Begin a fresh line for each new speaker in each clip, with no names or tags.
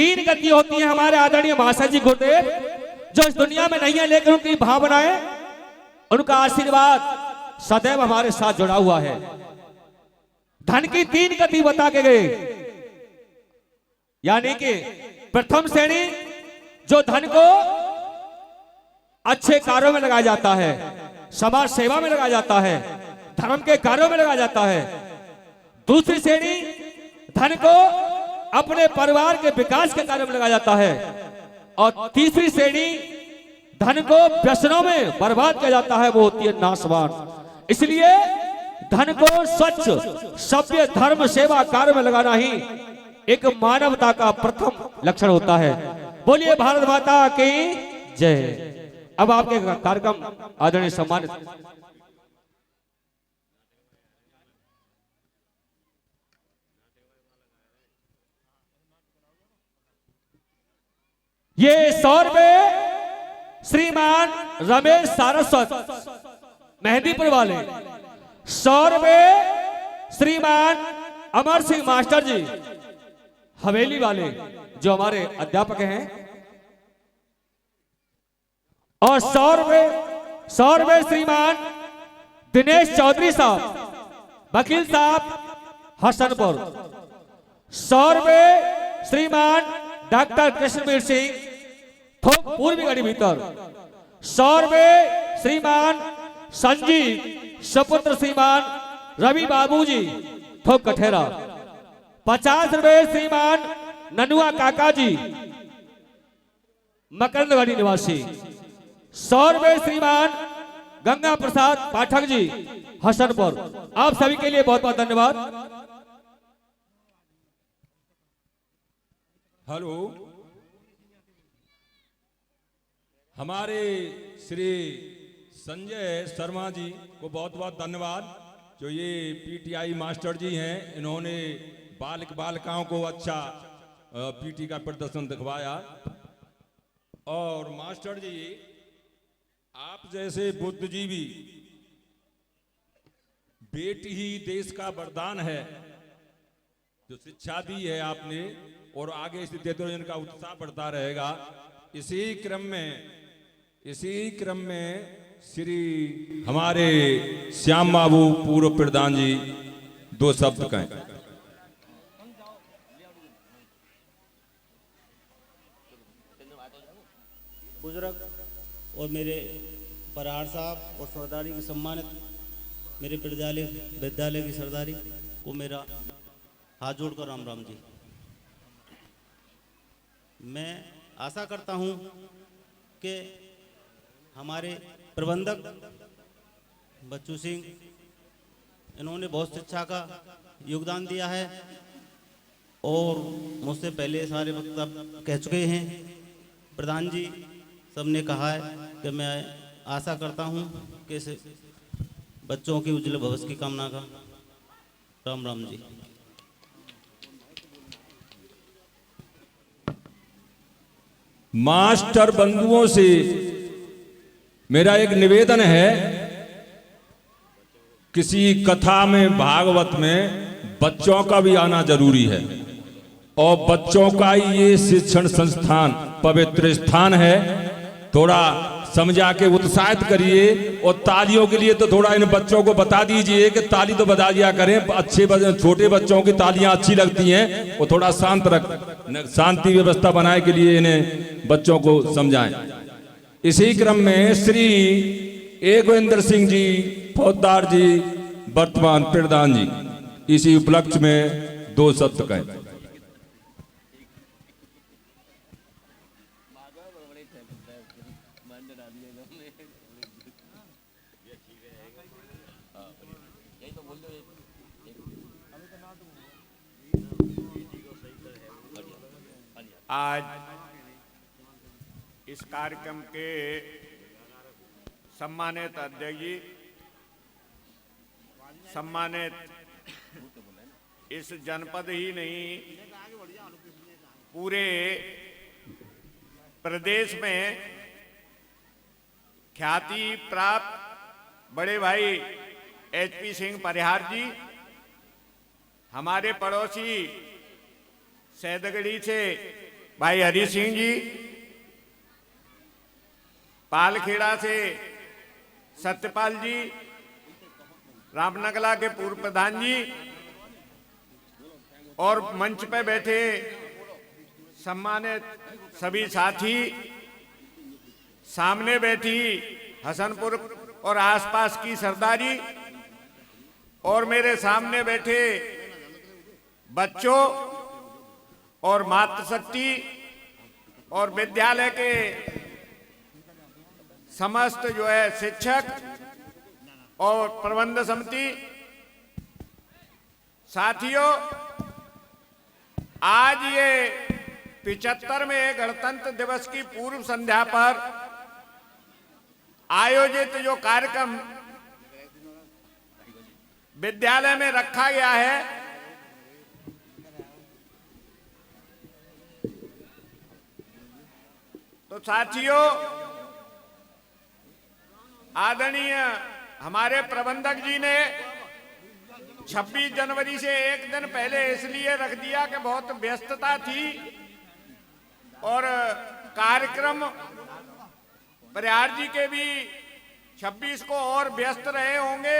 तीन गति होती है हमारे आदरणीय महाशय जी गुरुदेव, जो इस दुनिया में नहीं है लेकिन उनकी भावनाएं, उनका आशीर्वाद सदैव हमारे साथ जुड़ा हुआ है। धन की तीन गति बता के गए, यानी कि प्रथम श्रेणी जो धन को अच्छे कार्यों में लगाया जाता है, समाज सेवा में लगाया जाता है, धर्म के कार्यों में लगाया जाता है। दूसरी श्रेणी धन को अपने परिवार के विकास के कार्य में लगाया जाता है। और तीसरी श्रेणी धन को व्यसनों में बर्बाद किया जाता है, वो होती है नाशवान। इसलिए धन को स्वच्छ सभ्य धर्म सेवा कार्य में लगाना ही एक मानवता का प्रथम लक्षण होता है। बोलिए भारत माता की जय। अब आपके कार्यक्रम आदरणीय सम्मानित ये 100 रुपए श्रीमान रमेश सारस्वत मेहंदीपुर वाले, 100 रुपए श्रीमान अमर सिंह मास्टर जी हवेली वाले जो हमारे अध्यापक हैं, और 100 रुपए श्रीमान दिनेश चौधरी साहब वकील साहब हसनपुर, 100 रुपए श्रीमान डॉक्टर कृष्णवीर सिंह थोक पूर्वी गढ़ी भीतर, 100 रुपए श्रीमान संजीव सपुत्र श्रीमान रवि बाबूजी थोक कठेरा, 50 रुपए श्रीमान ननुआ काका जी मकरंदगढ़ी निवासी, 100 रुपए श्रीमान गंगा प्रसाद पाठक जी हसनपुर। आप सभी के लिए बहुत बहुत धन्यवाद।
हेलो, हमारे श्री संजय शर्मा जी को बहुत बहुत धन्यवाद, जो ये पीटीआई मास्टर जी हैं। इन्होंने बालक बालिकाओं को अच्छा पीटी का प्रदर्शन दिखवाया। और मास्टर जी, आप जैसे बुद्धिजीवी, बेटी ही देश का वरदान है, जो शिक्षा दी है आपने, और आगे इसी देते हुए इनका उत्साह बढ़ता रहेगा। इसी क्रम में श्री हमारे श्याम बाबू पूर्व प्रधान जी 2 शब्द कहें।
बुजुर्ग और मेरे परार साहब और सरदारी की सम्मानित मेरे विद्यालय की सरदारी को मेरा हाथ जोड़कर राम राम जी। मैं आशा करता हूं कि हमारे प्रबंधक बच्चू सिंह, इन्होंने बहुत शिक्षा का योगदान दिया है और मुझसे पहले सारे वक्तव्य कह चुके हैं। प्रधान जी सबने कहा है कि मैं आशा करता हूं कि इस बच्चों के उज्जवल भविष्य की कामना का राम राम जी।
मास्टर बंधुओं से मेरा एक निवेदन है, किसी कथा में भागवत में बच्चों का भी आना जरूरी है, और बच्चों का ही ये शिक्षण संस्थान पवित्र स्थान है। थोड़ा समझा के उत्साहित करिए, और तालियों के लिए तो थोड़ा इन बच्चों को बता दीजिए कि ताली तो बजा दिया करें। छोटे बच्चों की तालियां अच्छी लगती हैं, वो थोड़ा शांति व्यवस्था बनाए के लिए इन्हें बच्चों को समझाएं। इसी क्रम में श्री गोविंदर सिंह जी फौजदार जी वर्तमान प्रधान जी, इसी उपलक्ष्य में 2 शब्द कहें।
आज इस कार्यक्रम के सम्मानित अध्यक्ष जी, सम्मानित इस जनपद ही नहीं पूरे प्रदेश में ख्याति प्राप्त बड़े भाई HP सिंह परिहार जी, हमारे पड़ोसी सैदगढ़ी से भाई हरि सिंह जी, पालखेड़ा से सत्यपाल जी, रामनगला के पूर्व प्रधान जी और मंच पे बैठे सम्मानित सभी साथी, सामने बैठी हसनपुर और आसपास की सरदारी और मेरे सामने बैठे बच्चों और मातृशक्ति और विद्यालय के समस्त जो है शिक्षक और प्रबंध समिति, साथियों, आज ये 75वें गणतंत्र दिवस की पूर्व संध्या पर आयोजित जो कार्यक्रम विद्यालय में रखा गया है, तो साथियों, आदरणीय हमारे प्रबंधक जी ने 26 जनवरी से एक दिन पहले इसलिए रख दिया कि बहुत व्यस्तता थी और कार्यक्रम प्रयार जी के भी 26 को और व्यस्त रहे होंगे,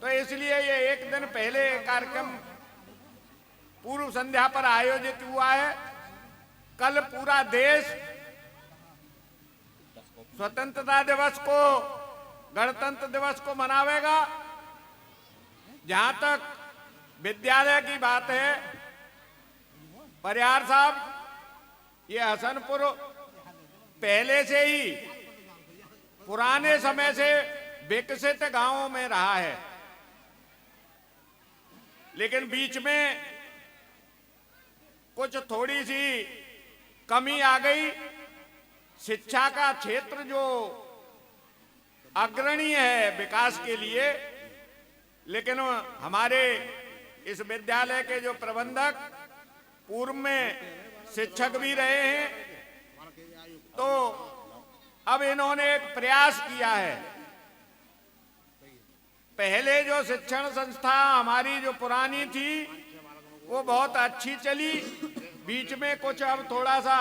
तो इसलिए ये एक दिन पहले कार्यक्रम पूर्व संध्या पर आयोजित हुआ है। कल पूरा देश स्वतंत्रता दिवस को, गणतंत्र दिवस को मनावेगा। जहां तक विद्यालय की बात है, परिहार साहब, ये हसनपुर पहले से ही पुराने समय से विकसित गांवों में रहा है, लेकिन बीच में कुछ थोड़ी सी कमी आ गई। शिक्षा का क्षेत्र जो अग्रणी है विकास के लिए, लेकिन हमारे इस विद्यालय के जो प्रबंधक पूर्व में शिक्षक भी रहे हैं, तो अब इन्होंने एक प्रयास किया है। पहले जो शिक्षण संस्था हमारी जो पुरानी थी वो बहुत अच्छी चली, बीच में कुछ अब थोड़ा सा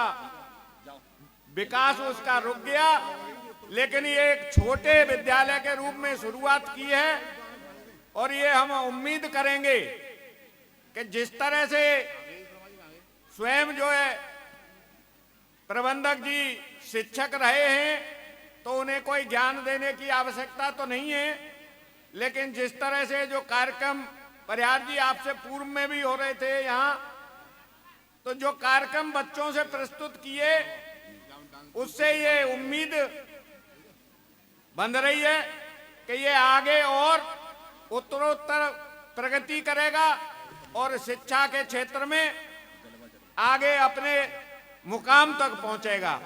विकास उसका रुक गया, लेकिन ये एक छोटे विद्यालय के रूप में शुरुआत की है और ये हम उम्मीद करेंगे कि जिस तरह से स्वयं जो है प्रबंधक जी शिक्षक रहे हैं, तो उन्हें कोई ज्ञान देने की आवश्यकता तो नहीं है, लेकिन जिस तरह से जो कार्यक्रम परिहार जी आपसे पूर्व में भी हो रहे थे यहाँ, तो जो कार्यक्रम बच्चों से प्रस्तुत किए, उससे ये उम्मीद बन रही है कि ये आगे और उत्तरोत्तर प्रगति करेगा और शिक्षा के क्षेत्र में आगे अपने मुकाम तक पहुंचेगा।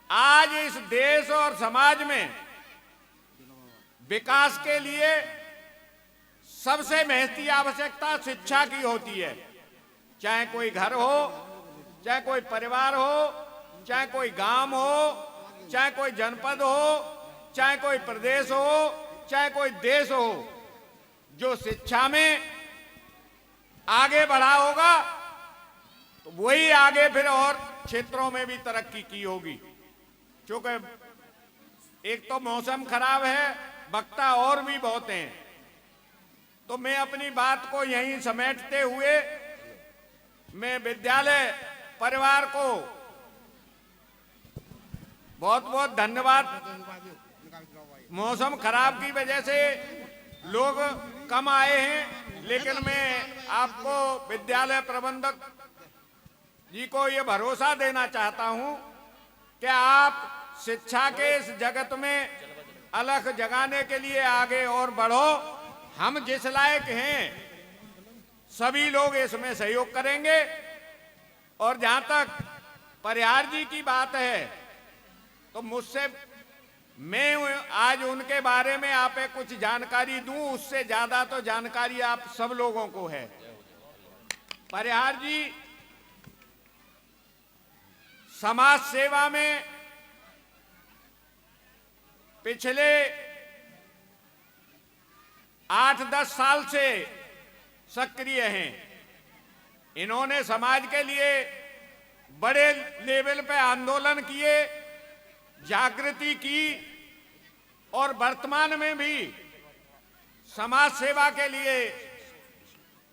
आज इस देश और समाज में विकास के लिए सबसे महती आवश्यकता शिक्षा की होती है। चाहे कोई घर हो, चाहे कोई परिवार हो, चाहे कोई गांव हो, चाहे कोई जनपद हो, चाहे कोई प्रदेश हो, चाहे कोई देश हो, जो शिक्षा में आगे बढ़ा होगा तो वही आगे फिर और क्षेत्रों में भी तरक्की की होगी। क्योंकि एक तो मौसम खराब है, वक्ता और भी बहुत हैं, तो मैं अपनी बात को यहीं समेटते हुए मैं विद्यालय परिवार को बहुत बहुत धन्यवाद। मौसम खराब की वजह से लोग कम आए हैं, लेकिन मैं आपको विद्यालय प्रबंधक जी को ये भरोसा देना चाहता हूं कि आप शिक्षा के इस जगत में अलख जगाने के लिए आगे और बढ़ो। हम जिस लायक हैं सभी लोग इसमें सहयोग करेंगे। और जहां तक परिहार जी की बात है, तो मुझसे मैं आज उनके बारे में आप कुछ जानकारी दूं, उससे ज्यादा तो जानकारी आप सब लोगों को है। परिहार जी समाज सेवा में पिछले 8-10 साल से सक्रिय हैं। इन्होंने समाज के लिए बड़े लेवल पे आंदोलन किए, जागृति की और वर्तमान में भी समाज सेवा के लिए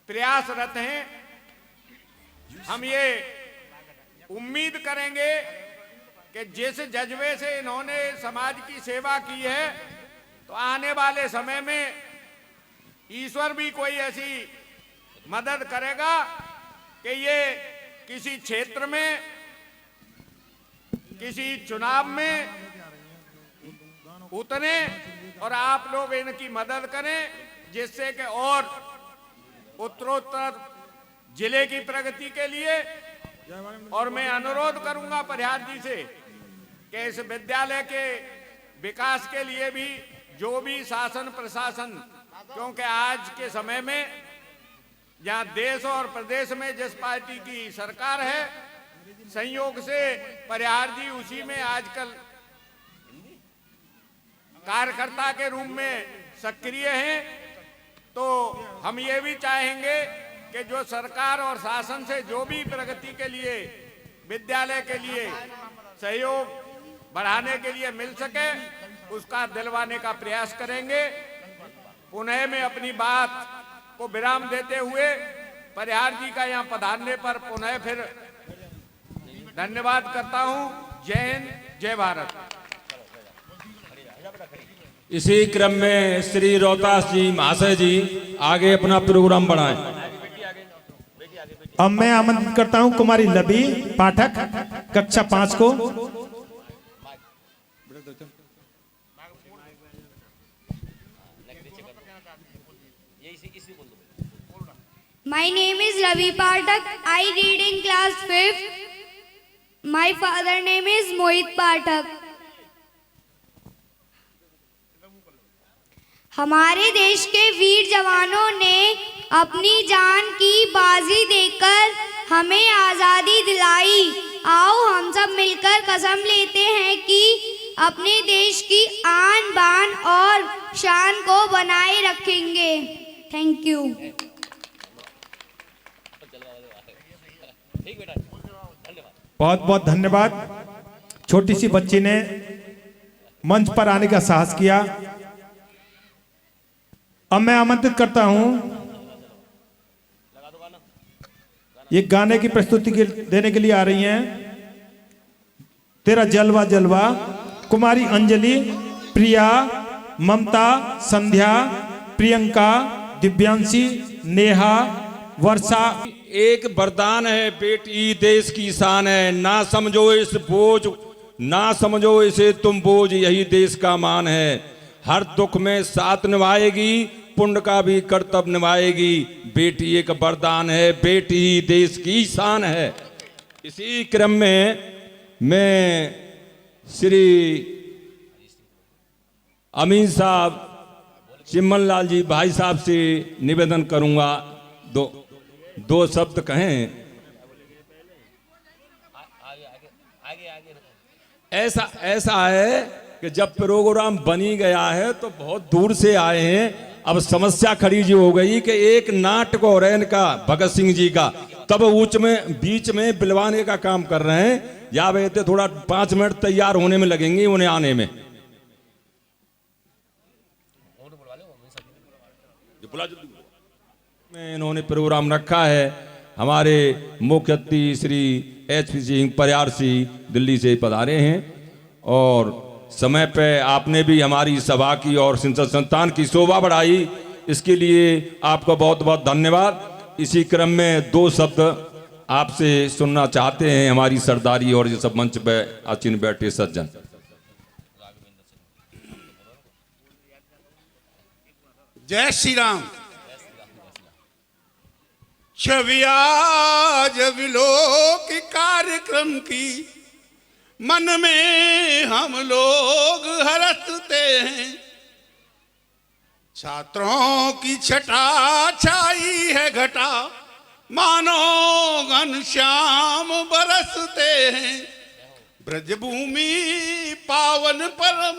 प्रयासरत हैं। हम ये उम्मीद करेंगे कि जिस जज्बे से इन्होंने समाज की सेवा की है, तो आने वाले समय में ईश्वर भी कोई ऐसी मदद करेगा कि ये किसी क्षेत्र में, किसी चुनाव में उतरे और आप लोग इनकी मदद करें, जिससे कि और उत्तरोत्तर जिले की प्रगति के लिए। और मैं अनुरोध करूंगा प्रयास जी से कि इस विद्यालय के विकास के लिए भी जो भी शासन प्रशासन, क्योंकि आज के समय में जहां देश और प्रदेश में जिस पार्टी की सरकार है, संयोग से परिहार जी उसी में आजकल कार्यकर्ता के रूप में सक्रिय हैं। तो हम ये भी चाहेंगे कि जो सरकार और शासन से जो भी प्रगति के लिए, विद्यालय के लिए सहयोग बढ़ाने के लिए मिल सके, उसका दिलवाने का प्रयास करेंगे। पुनः में अपनी बात को विराम देते हुए परिहार जी का यहाँ पधारने पर पुनः फिर धन्यवाद करता हूँ। जय हिंद, जय भारत।
इसी क्रम में श्री रोहतास जी महाशय जी आगे अपना प्रोग्राम बढ़ाएं।
अब मैं आमंत्रित करता हूं कुमारी लबी पाठक, कक्षा 5 को।
My name is Ravi Pathak. I read in class 5th. My father name is Mohit Pathak. हमारे देश के वीर जवानों ने अपनी जान की बाजी देकर हमें आज़ादी दिलाई। आओ हम सब मिलकर कसम लेते हैं कि अपने देश की आन बान और शान को बनाए रखेंगे। Thank you.
बहुत बहुत धन्यवाद। छोटी सी बच्ची ने मंच पर आने का साहस किया। अब मैं आमंत्रित करता हूं, ये गाने की प्रस्तुति देने के लिए आ रही हैं तेरा जलवा जलवा कुमारी अंजलि, प्रिया, ममता, संध्या, प्रियंका, दिव्यांशी, नेहा, वर्षा।
एक वरदान है बेटी, देश की शान है। ना समझो इस बोझ, ना समझो इसे तुम बोझ, यही देश का मान है। हर दुख में साथ निभाएगी, पुण्य का भी कर्तव्य निभाएगी। बेटी एक वरदान है, बेटी ही देश की शान है। इसी क्रम में मैं श्री अमीन साहब, चिमन लाल जी भाई साहब से निवेदन करूंगा, दो शब्द कहें। ऐसा है कि जब प्रोग्राम बनी गया है तो बहुत दूर से आए हैं। अब समस्या खड़ी जी हो गई कि एक नाटक हो रहा है इनका, भगत सिंह जी का, तब बीच में बिलवाने का काम कर रहे हैं। या वैसे थोड़ा 5 मिनट तैयार होने में लगेंगे उन्हें आने में। इन्होंने प्रोग्राम रखा है। हमारे मुख्य अतिथि श्री HP सिंह परिहारसी दिल्ली से पधारे हैं और समय पे आपने भी हमारी सभा की और संसद संस्थान की शोभा बढ़ाई, इसके लिए आपका बहुत बहुत धन्यवाद। इसी क्रम में 2 शब्द आपसे सुनना चाहते हैं हमारी सरदारी और ये सब मंच पे आसीन बैठे सज्जन।
जय श्री राम। छवि आज विलोक कार्यक्रम की मन में हम लोग हरसते हैं। छात्रों की छटा छाई है घटा, मानो घनश्याम बरसते हैं। ब्रजभूमि पावन परम,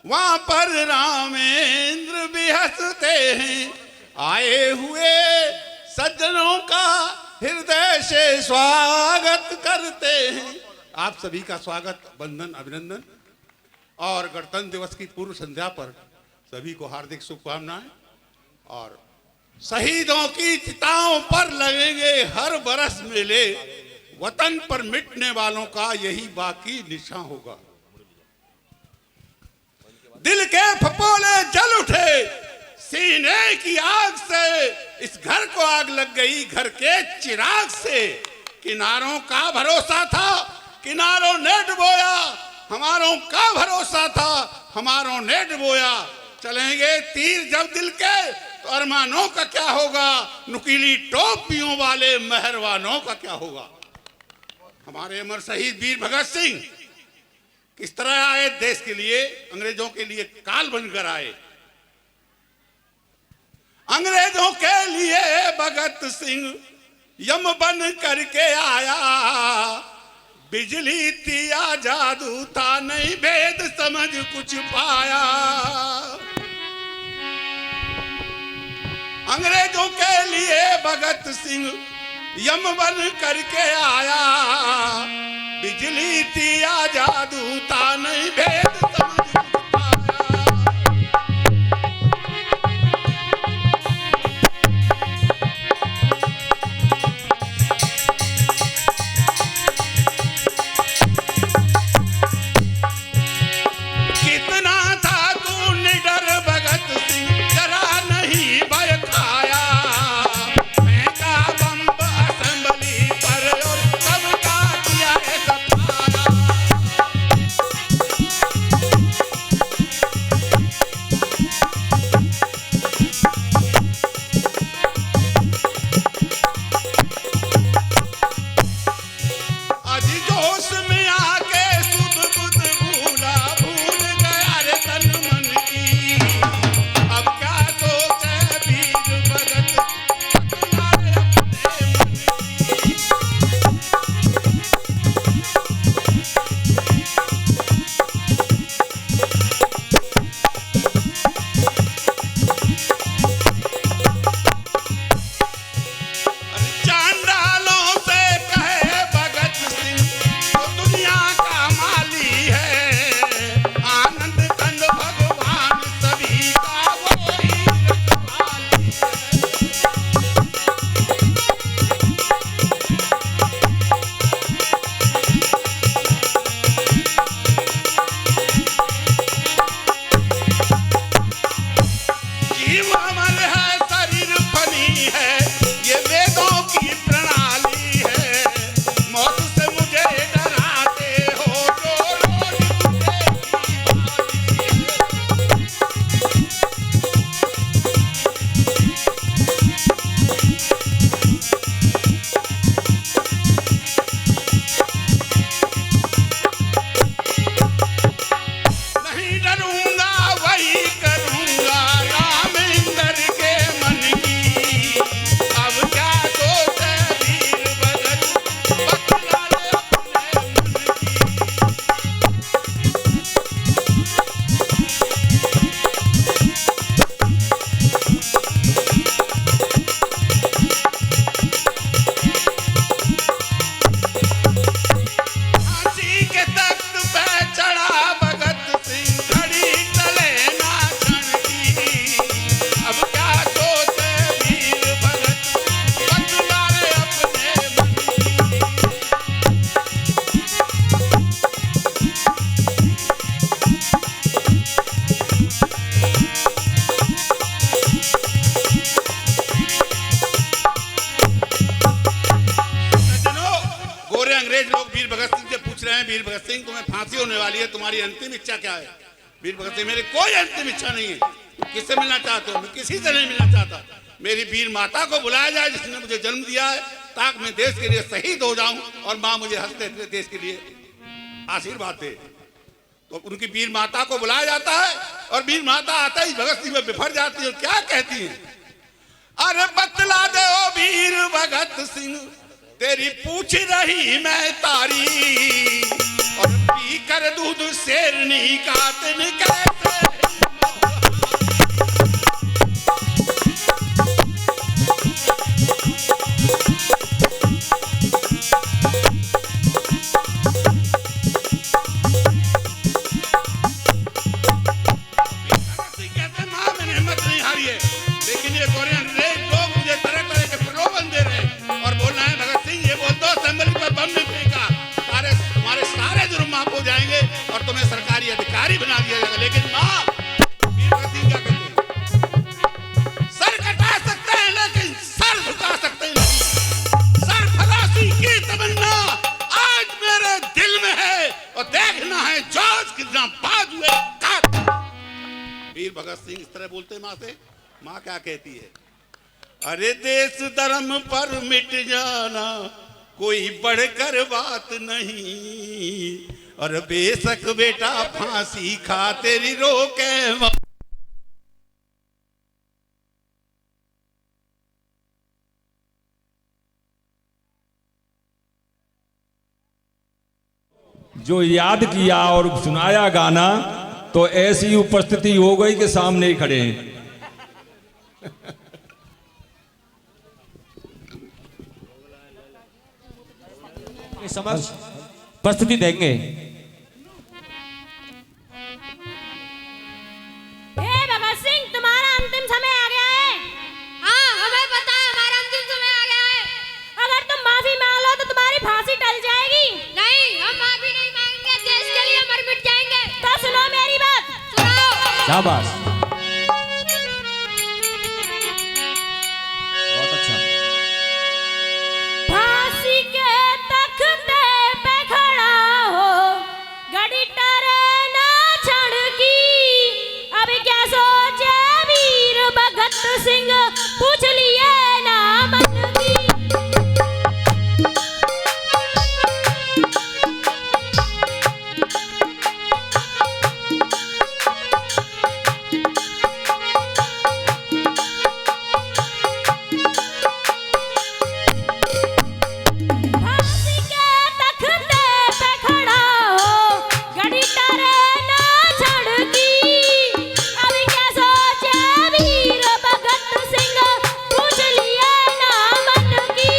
वहां पर रामेंद्र भी हंसते हैं। आए हुए सज्जनों का हृदय से स्वागत करते हैं। आप सभी का स्वागत, वंदन, अभिनंदन। और गणतंत्र दिवस की पूर्व संध्या पर सभी को हार्दिक शुभकामनाएं। और शहीदों की चिताओं पर लगेंगे हर बरस मेले, वतन पर मिटने वालों का यही बाकी निशान होगा। दिल के फपोले जल उठे सीने की आग से, इस घर को आग लग गई घर के चिराग से। किनारों का भरोसा था किनारों ने डुबोया, हमारों का भरोसा था हमारों ने डुबोया। चलेंगे तीर जब दिल के तो अरमानों का क्या होगा, नुकीली टोपियों वाले मेहरबानों का क्या होगा। हमारे अमर शहीद वीर भगत सिंह किस तरह आए देश के लिए, अंग्रेजों के लिए काल बनकर आए। अंग्रेजों के लिए भगत सिंह यम बन करके आया। बिजली थी या जादू था, नहीं भेद समझ कुछ पाया। अंग्रेजों के लिए भगत सिंह यम बन करके आया। बिजली थी या जादू था, नहीं भेद समझ कुछ पाया। कितना था तू निडर भगत सिंह, जरा नहीं भय खाया। फेंका बम असेंबली पर और सबका किया है सफाया। आज जोश में आके सुध बुध भूला, भूल गया रे तन मन की। अब क्या सोचे वीर भगत, बतला रे अपने मन की। अरे चांडालों से कहे भगत सिंह, तो दुनिया का माली है। आनंद कंद भगवान सभी का वो ही रखवाली है। जीव अमर है शरीर फनी है, ये वेदों की प्रणाली है। मौत से मुझे डराते हो जो रोज मुझे की बारी है। नहीं डरूंगा वही करूंगा राम इंद्र के मन की। अब क्या सोचे वीर भगत, बतला ले अपने मन की। फांसी के तख्त पे चढ़ा भगत सिंह, घड़ी टले ना क्षण की। अब क्या सोचे वीर भगत, बतला रे अपने मन की। सज्जनों, गोरे अंग्रेज लोग वीर भगत सिंह से पूछ रहे हैं, वीर भगत सिंह तुम्हें फांसी होने वाली है, तुम्हारी अंतिम इच्छा क्या है। वीर भगत सिंह, मेरी कोई अंतिम इच्छा नहीं है। किससे मिलना चाहते हो? मैं किसी से नहीं मिलना चाहता। मेरी वीर माता को बुलाया जाए जिसने मुझे जन्म दिया है, ताकि मैं देश के लिए शहीद हो जाऊं और माँ मुझे हंसते हुए देश के लिए आशीर्वाद दे। तो उनकी वीर माता को बुलाया जाता है और वीर माता आता ही भगत सिंह में बिफर जाती है। क्या कहती है? अरे बतला दे ओ वीर भगत सिंह, तेरी पूछ रही मैं तारी। और पी कर दूध शेरनी का तिन कैसे कितना बाज हुए काट। वीर भगत सिंह इस तरह बोलते माँ से। माँ क्या कहती है? अरे देश धर्म पर मिट जाना कोई बढ़कर बात नहीं, और बेशक बेटा फांसी खा तेरी रोके मौत।
जो याद किया और सुनाया गाना तो ऐसी उपस्थिति हो गई कि सामने ही खड़े हैं।
समझ प्रस्तुति देंगे।
भगत सिंह, तुम्हारा अंतिम समय आ गया है।
हाँ, हमें पता है हमारा अंतिम समय आ गया है।
अगर तुम माफी मांग लो तो तुम्हारी फांसी टल जाएगी।
नहीं, हम माफी नहीं मांगेंगे, देश के लिए मर मिट जाएंगे।
तो सुनो मेरी बात।
सुनाओ।
शाबाश, बहुत अच्छा।
फांसी के तख्ते पे खड़ा हो, घड़ी टरे ना क्षण की। अब क्या सोचे वीर भगत सिंह, पूछ लिए ना मन की। फांसी के तख्ते पे खड़ा हो, घड़ी टरे ना क्षण की। अब क्या सोचे वीर भगत सिंह, पूछ लिए ना मन की।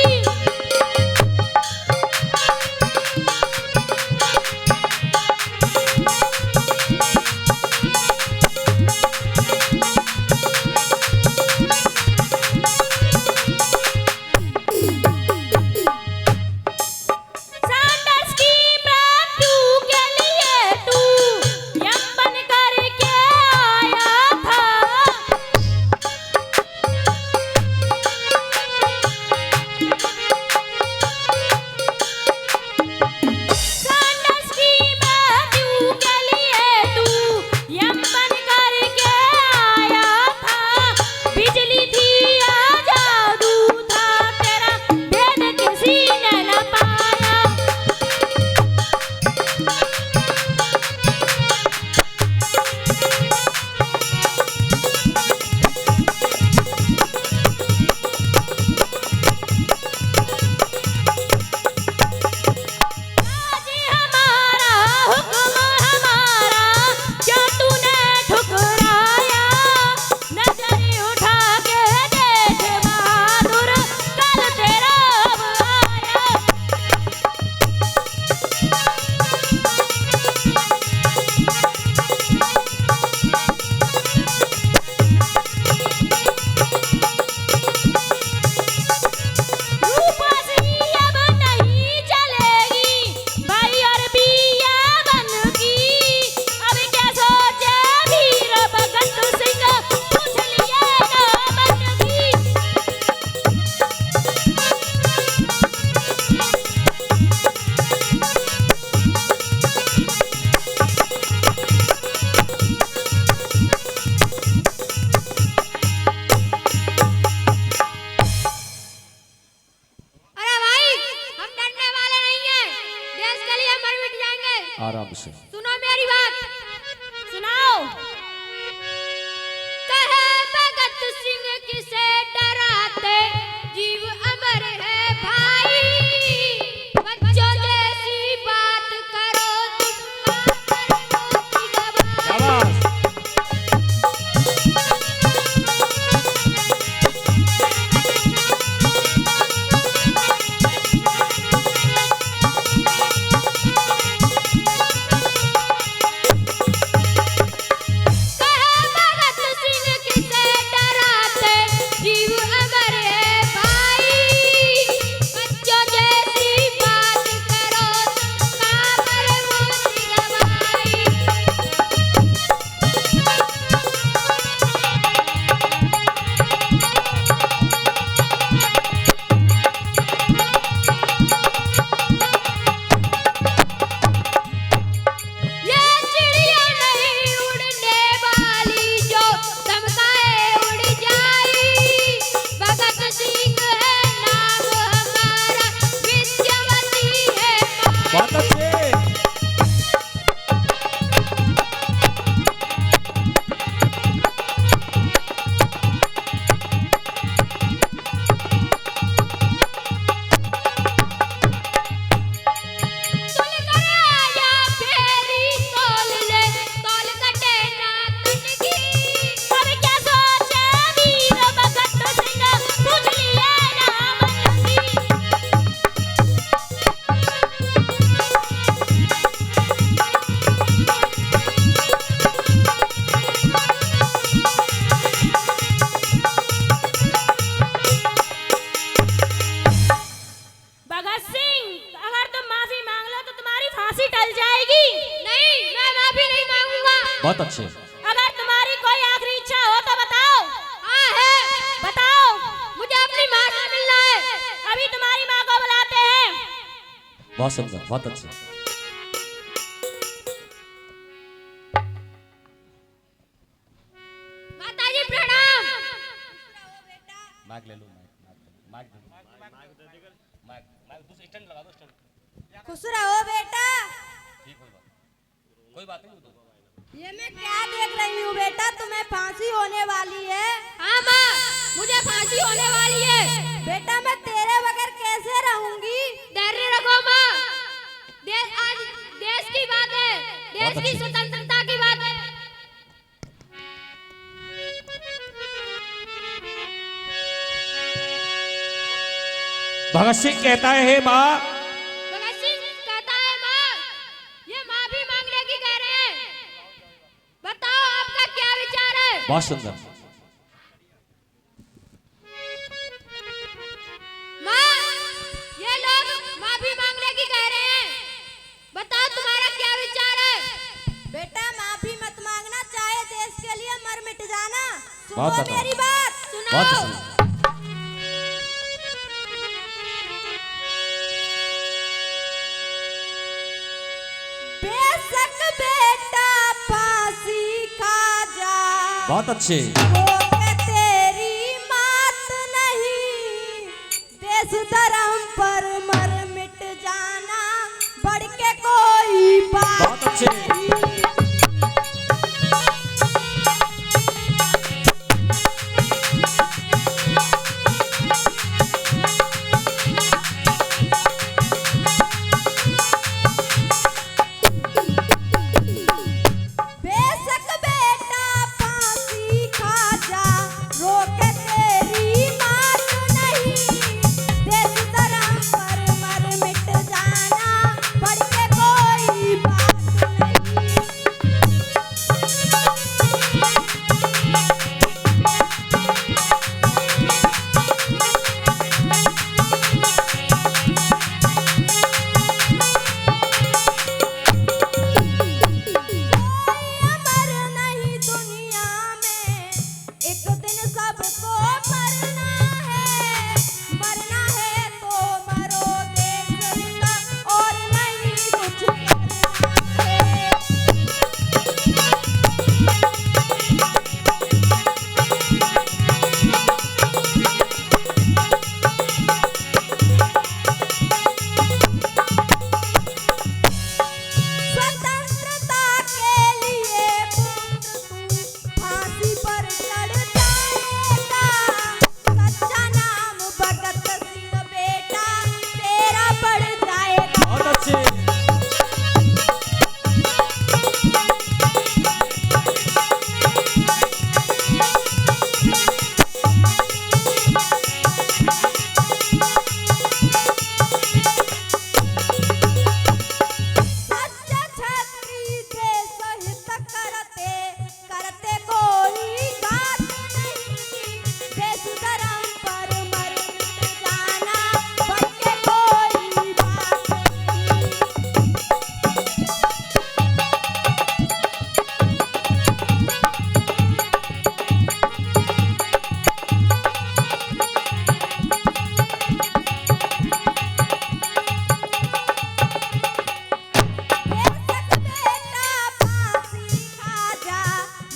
सैंडर्स की मृत्यु के लिए तू यम बन करके आया था। सैंडर्स की मृत्यु के लिए तू यम बन करके आया था। बिजली थी या जादू था तेरा, भेद किसी ने न पाया। आज हमारा हुक्म हमारा, क्यों तूने ठुकराया। नजर उठा के देख बहादुर, कल तेरा अब आया। रूपसी अब नहीं चलेगी, भाई और बिया बन की। अब क्या सोचे वीर भगत सिंह, पूछ लिए ना मन की।
अरे भाई, हम डरने वाले नहीं हैं, देश के लिए मर मिट जाएंगे।
आराम से।
सुनो मेरी बात।
सुनाओ।
कहे भगत सिंह किसे डराते, जीव अमर है भाई। बच्चों जैसी बात करो तुम, कानूनों की गवाही।
शाबाश,
कहे भगत सिंह किसे डराते, जीव अमर है भाई।
बहुत अच्छे।
अगर तुम्हारी कोई आखिरी इच्छा हो तो बताओ।
हाँ है,
बताओ।
मुझे अपनी माँ से मिलना है।
अभी तुम्हारी माँ को बुलाते हैं।
बहुत सुंदर, बहुत अच्छे।
माताजी प्रणाम।
खुश रहो बेटा। ये मैं क्या देख रही हूँ बेटा, तुम्हें फांसी होने वाली है।
हाँ माँ, मुझे फांसी होने वाली है।
बेटा मैं तेरे बगैर कैसे रहूंगी।
धैर्य रखो माँ, आज देश की बात है, देश की स्वतंत्रता की बात है।
भगत सिंह कहता है, हे माँ।
भगत सिंह कहता है माँ, ये माफी मांगने की कह रहे हैं, बताओ आपका क्या विचार है।
बहुत सुंदर।
माँ, ये लोग माफी मांगने की कह रहे हैं, बताओ तुम्हारा क्या विचार है।
बेटा माफी मत मांगना, चाहे देश के लिए मर मिट जाना।
बहुत
सुनो
बताओ।
मेरी बात।
बहुत
सुनाओ।
सुंदर।
बेशक बेटा फांसी खा जा,
बहुत अच्छे।
वो के तेरी मात नहीं, देश धर्म पर मर मिट जाना, बढ़ के कोई बात
बहुत अच्छे।
नहीं। बेशक बेटा फांसी खा जा, रोक तेरी बात नहीं, देश धर्म पर मर मिट जाना, बढ़ के कोई बात नहीं। अमर नहीं दुनिया में, एक दिन सबको मरना है। मरना है तो मरो देश का, और नहीं कुछ करना है। स्वतंत्रता के लिए पुत्र तू फांसी पर चढ़ जाएगा, सच्चा नाम भगत सिंह बेटा तेरा पड़ जाएगा।
बहुत अच्छे।
सच्चा छत्री देश हित करते करते कोई बात नहीं, देश धर्म पर मर मिट जाना, बढ़ के कोई बात नहीं। बेशक बेटा फांसी खा जा,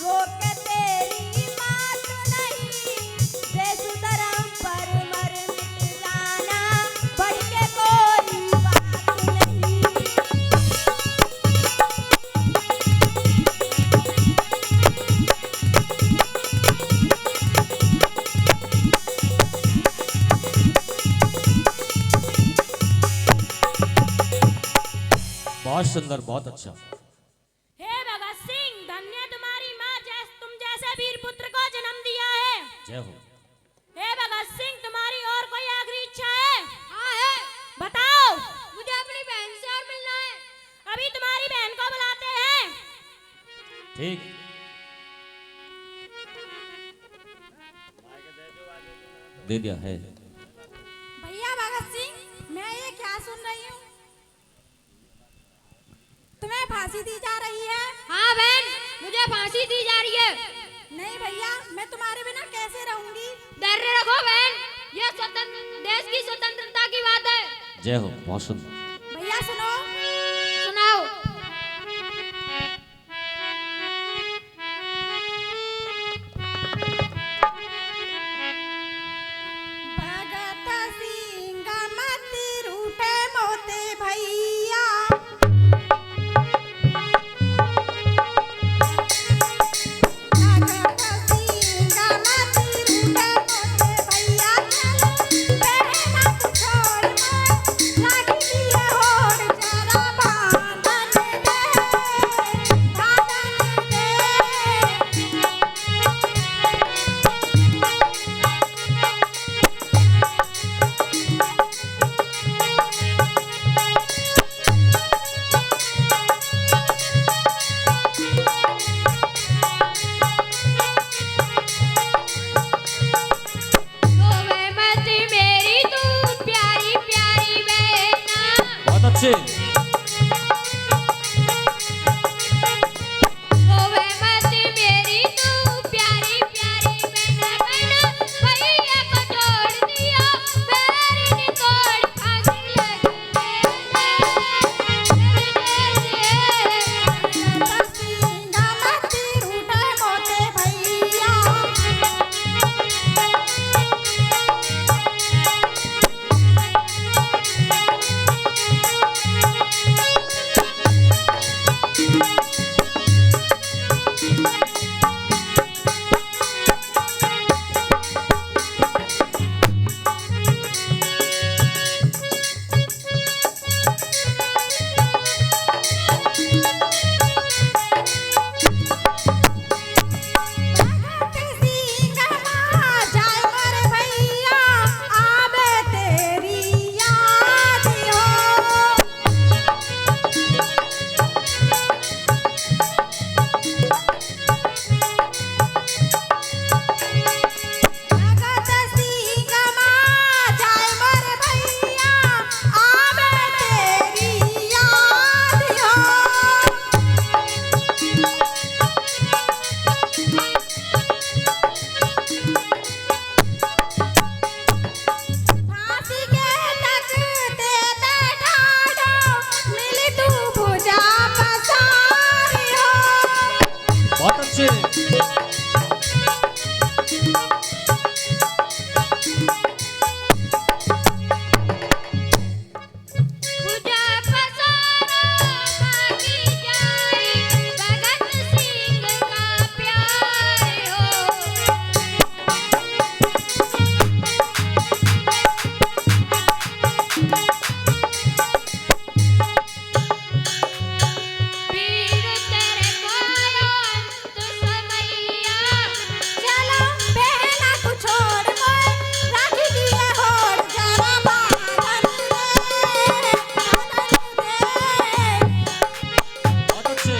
रोक तेरी बात नहीं, देश धर्म पर मर मिट जाना, बढ़ के कोई बात नहीं।
बहुत सुंदर, बहुत अच्छा।
हे भगत सिंह, धन्य तुम्हारी माँ तुम जैसे वीर पुत्र को जन्म दिया है।
जय हो।
हे भगत सिंह, तुम्हारी और कोई आखिरी इच्छा है?
हाँ है,
बताओ।
मुझे अपनी बहन से और मिलना है।
अभी तुम्हारी बहन को बुलाते हैं।
ठीक। दे दिया है।
भैया भगत सिंह, मैं ये क्या सुन रही हूँ, तुम्हें फांसी दी जा रही है।
हाँ बहन,
मुझे फांसी दी जा रही है।
नहीं भैया, मैं तुम्हारे बिना कैसे रहूंगी।
धैर्य रखो बहन, ये स्वतंत्र देश की स्वतंत्रता की बात है।
जय हो, बहुत सुंदर।
भैया सुनो।
सुनाओ।
भगत सिंह मत रूठे मोते भैया, भगत सिंह मत रूठे मोते भैया, चलो बहना को छोड़ मैं लाठी लिए होड़ जरा बांधन दे, बांधन दे।
रोवे मत मेरी तू प्यारी प्यारी बहना,
बहुत अच्छे।
रोवे मत मेरी तू प्यारी प्यारी बहना, बहना भैया को छोड़ दिया मेरी निकोड़ फांसी लगी
भगत सिंह मत रूठे मोते भैया, भगत सिंह मां जाए मोर भैया, आवे तेरी याद हो। भगत सिंह मां जाए मोर भैया, आवे तेरी याद हो। फांसी के तख्ते बैठा दो, मिली तू भुजा पसारी हो।
बहुत अच्छे।
मुझे फसाना बाकी जाए भगत सिंह का प्यार हो। वीर तेरे कोया अंत समैया,
चलो बहना को छोड़ मैं राखी दिए होड़ जरा बांधन दे, बांधन दे।
बहुत अच्छे।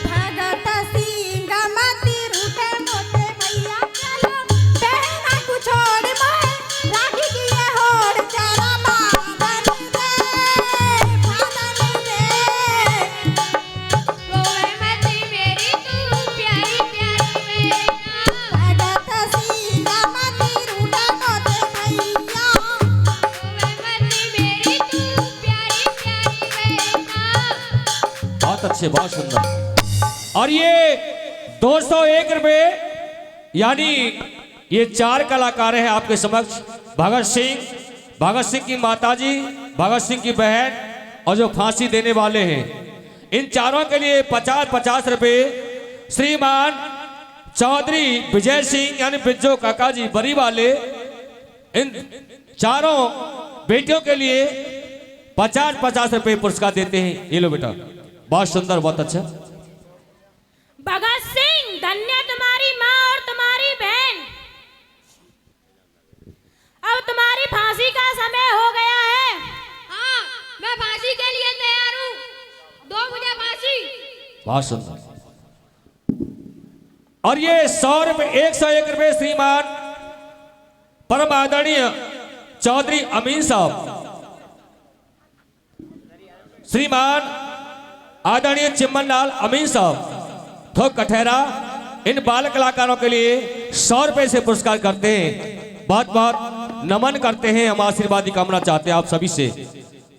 भगत सिंह मत रूठे मोते भैया, चलो बहना को छोड़ मैं राखी दिए होड़ जरा बांधन दे, बांधन दे।
रोवे मत मेरी तू प्यारी प्यारी बहना,
भगत सिंह मत रूठे मोते भैया,
रोवे मत मेरी तू प्यारी प्यारी बहना।
बहुत अच्छे, बहुत सुंदर। और ये 201 रुपए, यानी ये 4 कलाकार हैं आपके समक्ष। भगत सिंह की माताजी, भगत सिंह की बहन और जो फांसी देने वाले हैं, इन चारों के लिए 50-50 रुपए श्रीमान चौधरी विजय सिंह यानी बिज्जो काका जी बरी वाले, इन चारों बेटियों के लिए 50-50 रुपए पुरस्कार देते हैं। ये लो बेटा, बहुत सुंदर, बहुत अच्छा।
भगत सिंह, धन्य तुम्हारी माँ और तुम्हारी बहन। अब तुम्हारी फांसी का समय हो गया है। हाँ, मैं फांसी के लिए तैयार हूँ। 2
बहुत सुंदर। और ये 101 रुपए श्रीमान परम आदरणीय चौधरी अमीन साहब, श्रीमान आदरणीय चिमन लाल अमीन साहब थोक कठेरा, इन बाल कलाकारों के लिए 100 रुपए से पुरस्कार करते हैं। बहुत बहुत नमन करते हैं, हम आशीर्वाद की कामना चाहते हैं आप सभी से।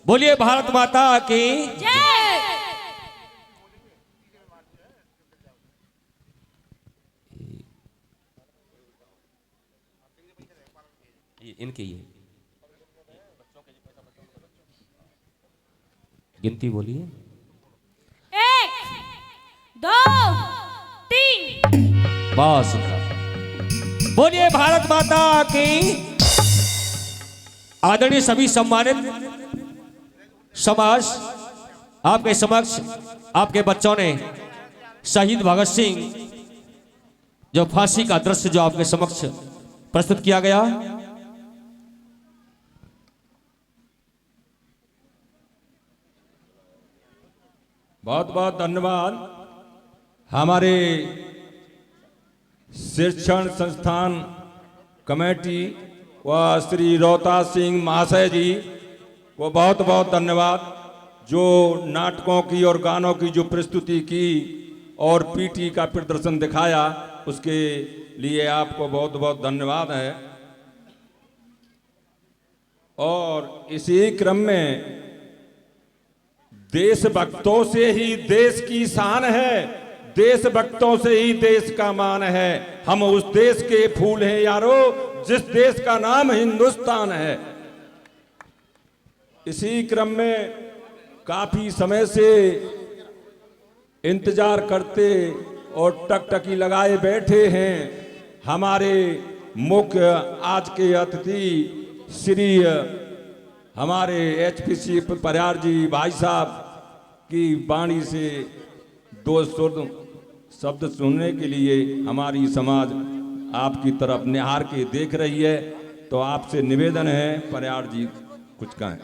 बोलिए भारत माता की
जय।
इनके ये गिनती बोलिए।
1 2 3।
बहुत सुंदर। बोलिए भारत माता की। आदरणीय सभी सम्मानित समाज, आपके समक्ष आपके बच्चों ने शहीद भगत सिंह जो फांसी का दृश्य जो आपके समक्ष प्रस्तुत किया गया,
बहुत बहुत धन्यवाद। हमारे शिक्षण संस्थान कमेटी व श्री रोहतास सिंह महाशय जी को बहुत बहुत धन्यवाद, जो नाटकों की और गानों की जो प्रस्तुति की और पीटी का प्रदर्शन दिखाया, उसके लिए आपको बहुत बहुत धन्यवाद है। और इसी क्रम में देशभक्तों से ही देश की शान है, देशभक्तों से ही देश का मान है। हम उस देश के फूल हैं यारो, जिस देश का नाम हिंदुस्तान है। इसी क्रम में काफी समय से इंतजार करते और टकटकी लगाए बैठे हैं हमारे मुख्य आज के अतिथि श्री हमारे एचपीसी परिहार जी भाई साहब की वाणी से 2 शब्द सुनने के लिए हमारी समाज आपकी तरफ निहार के देख रही है। तो आपसे निवेदन है, परिहार जी कुछ कहें।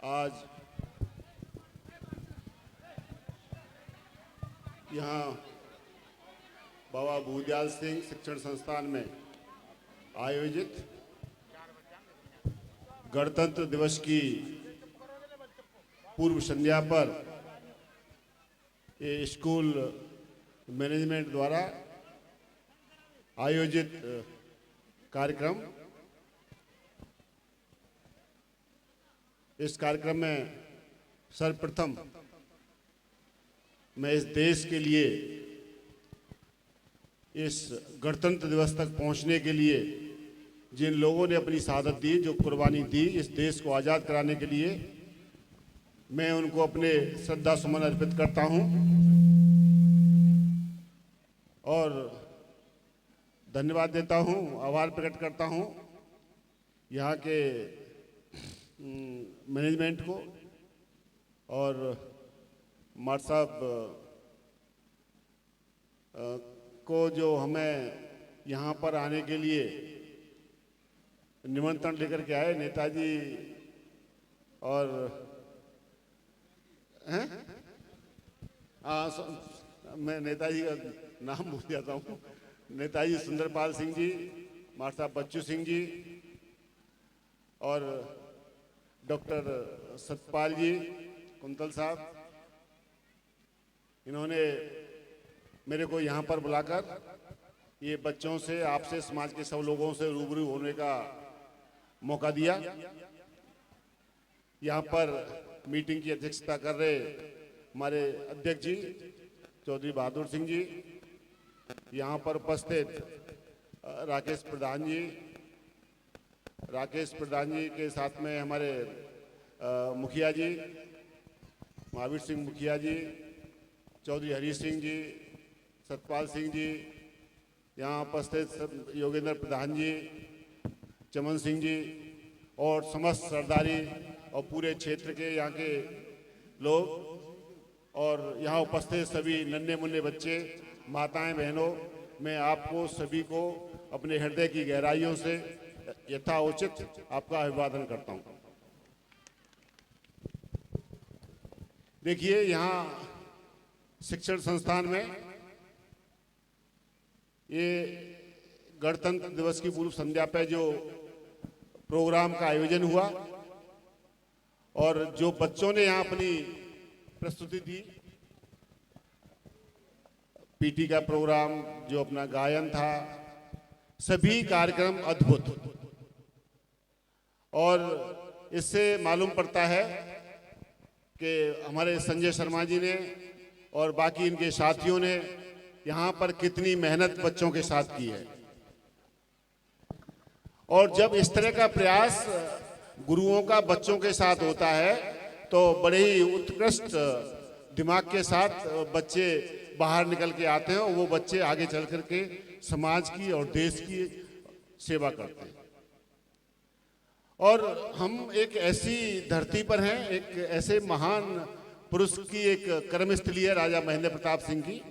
आज यहाँ बाबा भूदयाल सिंह शिक्षण संस्थान में आयोजित गणतंत्र दिवस की पूर्व संध्या पर ये स्कूल मैनेजमेंट द्वारा आयोजित कार्यक्रम, इस कार्यक्रम में सर्वप्रथम मैं इस देश के लिए इस गणतंत्र दिवस तक पहुंचने के लिए जिन लोगों ने अपनी शहादत दी, जो कुर्बानी दी इस देश को आज़ाद कराने के लिए, मैं उनको अपने श्रद्धा सुमन अर्पित करता हूं और धन्यवाद देता हूं, आभार प्रकट करता हूं यहाँ के मैनेजमेंट को और मार साहब को जो हमें यहाँ पर आने के लिए निमंत्रण लेकर के आए, नेताजी और हैं, मैं नेताजी का नाम भूल जाता हूँ, नेताजी सुंदरपाल सिंह जी, मार साहब बच्चू सिंह जी और डॉक्टर सतपाल जी, कुंतल साहब, इन्होंने मेरे को यहाँ पर बुलाकर ये बच्चों से, आपसे, समाज के सब लोगों से रूबरू होने का मौका दिया। यहाँ पर मीटिंग की अध्यक्षता कर रहे हमारे अध्यक्ष जी चौधरी बहादुर सिंह जी, यहाँ पर उपस्थित राकेश प्रधान जी के साथ में हमारे मुखिया जी महावीर सिंह मुखिया जी, चौधरी हरी सिंह जी, सतपाल सिंह जी, यहाँ उपस्थित योगेंद्र प्रधान जी, चमन सिंह जी और समस्त सरदारी और पूरे क्षेत्र के यहाँ के लोग और यहाँ उपस्थित सभी नन्हे मुन्ने बच्चे, माताएं, बहनों, मैं आपको सभी को अपने हृदय की गहराइयों से यथाउचित आपका अभिवादन करता हूँ। देखिए, यहाँ शिक्षण संस्थान में ये गणतंत्र दिवस की पूर्व संध्या पे जो प्रोग्राम का आयोजन हुआ और जो बच्चों ने यहाँ अपनी प्रस्तुति दी, पीटी का प्रोग्राम, जो अपना गायन था, सभी कार्यक्रम अद्भुत। और इससे मालूम पड़ता है कि हमारे संजय शर्मा जी ने और बाकी इनके साथियों ने यहाँ पर कितनी मेहनत बच्चों के साथ की है। और जब इस तरह का प्रयास गुरुओं का बच्चों के साथ होता है तो बड़े ही उत्कृष्ट दिमाग के साथ बच्चे बाहर निकल के आते हैं और वो बच्चे आगे चल करके समाज की और देश की सेवा करते हैं। और हम एक ऐसी धरती पर हैं, एक ऐसे महान पुरुष की एक कर्मस्थली है राजा महेंद्र प्रताप सिंह की।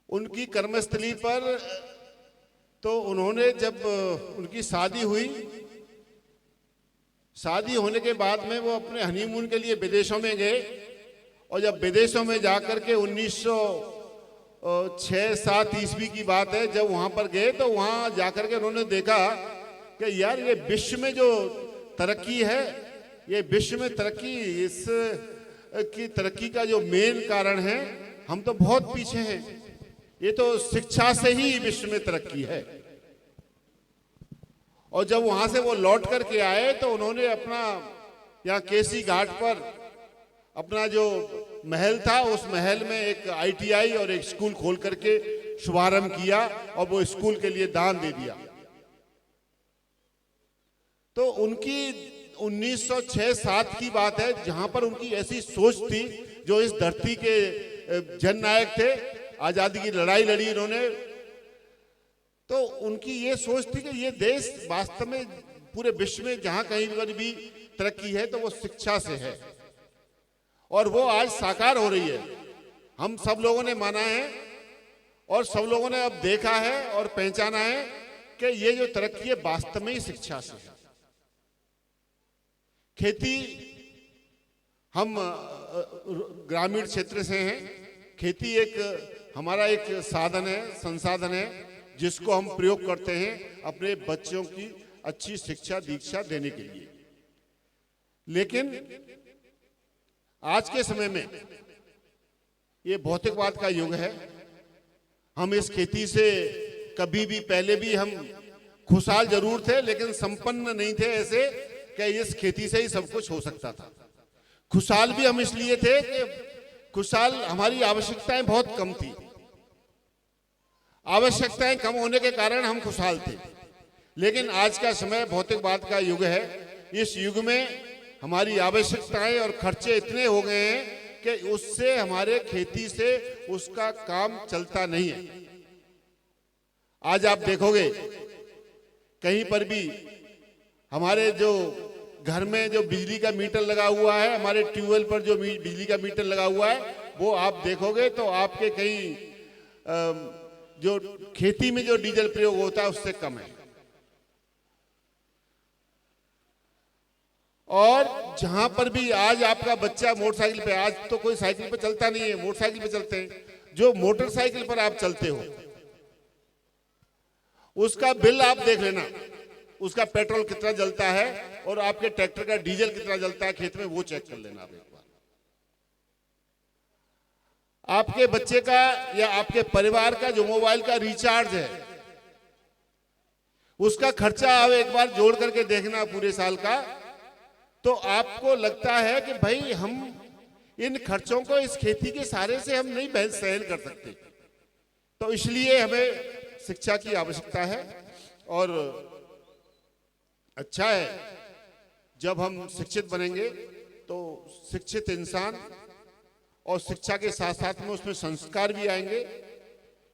उनकी कर्मस्थली पर तो उन्होंने, जब उनकी शादी हुई, शादी होने के बाद में वो अपने हनीमून के लिए विदेशों में गए और जब विदेशों में जाकर के 1906-07 ईस्वी की बात है, जब वहां पर गए तो वहां जाकर के उन्होंने देखा कि यार ये विश्व में जो तरक्की है, ये विश्व में तरक्की, इस की तरक्की का जो मेन कारण है, हम तो बहुत पीछे हैं। ये तो शिक्षा से ही विश्व में तरक्की है। और जब वहां से वो लौट करके आए तो उन्होंने अपना यहाँ केसी घाट पर अपना जो महल था, उस महल में एक ITI और एक स्कूल खोल करके शुभारंभ किया और वो स्कूल के लिए दान दे दिया। तो उनकी 1906-07 की बात है, जहां पर उनकी ऐसी सोच थी, जो इस धरती के जननायक थे, आजादी की लड़ाई लड़ी इन्होंने, तो उनकी ये सोच थी कि ये देश वास्तव में पूरे विश्व में जहां कहीं पर भी तरक्की है तो वो शिक्षा से है, और वो आज साकार हो रही है। हम सब लोगों ने माना है और सब लोगों ने अब देखा है और पहचाना है कि ये जो तरक्की है वास्तव में ही शिक्षा से है। खेती, हम ग्रामीण क्षेत्र से हैं, खेती एक हमारा एक साधन है, संसाधन है, जिसको हम प्रयोग करते हैं अपने बच्चों की अच्छी शिक्षा दीक्षा देने के लिए। लेकिन आज के समय में ये भौतिकवाद का युग है। हम इस खेती से कभी भी, पहले भी हम खुशहाल जरूर थे लेकिन संपन्न नहीं थे, ऐसे कि इस खेती से ही सब कुछ हो सकता था। खुशहाल भी हम इसलिए थे कि खुशहाल, हमारी आवश्यकताएं बहुत कम थी। आवश्यकताएं कम होने के कारण हम खुशहाल थे। लेकिन आज का समय भौतिकवाद का युग है। इस युग में हमारी आवश्यकताएं और खर्चे इतने हो गए हैं कि उससे, हमारे खेती से उसका काम चलता नहीं है। आज आप देखोगे कहीं पर भी हमारे जो घर में जो बिजली का मीटर लगा हुआ है, हमारे ट्यूबवेल पर जो बिजली का मीटर लगा हुआ है, वो आप देखोगे तो आपके कहीं जो खेती में जो डीजल प्रयोग होता है उससे कम है। और जहां पर भी आज आपका बच्चा मोटरसाइकिल पे, आज तो कोई साइकिल पे चलता नहीं है, मोटरसाइकिल पे चलते हैं, जो मोटरसाइकिल पर आप चलते हो उसका बिल आप देख लेना, उसका पेट्रोल कितना जलता है और आपके ट्रैक्टर का डीजल कितना जलता है खेत में, वो चेक कर लेना आप एक बार। आपके बच्चे का या आपके परिवार का जो मोबाइल का रिचार्ज है, उसका खर्चा आप एक बार जोड़ करके देखना पूरे साल का, तो आपको लगता है कि भाई हम इन खर्चों को इस खेती के सहारे से हम नहीं सहन कर सकते। तो इसलिए हमें शिक्षा की आवश्यकता है। और अच्छा है जब हम शिक्षित बनेंगे तो शिक्षित इंसान, और शिक्षा के साथ साथ में उसमें संस्कार भी आएंगे।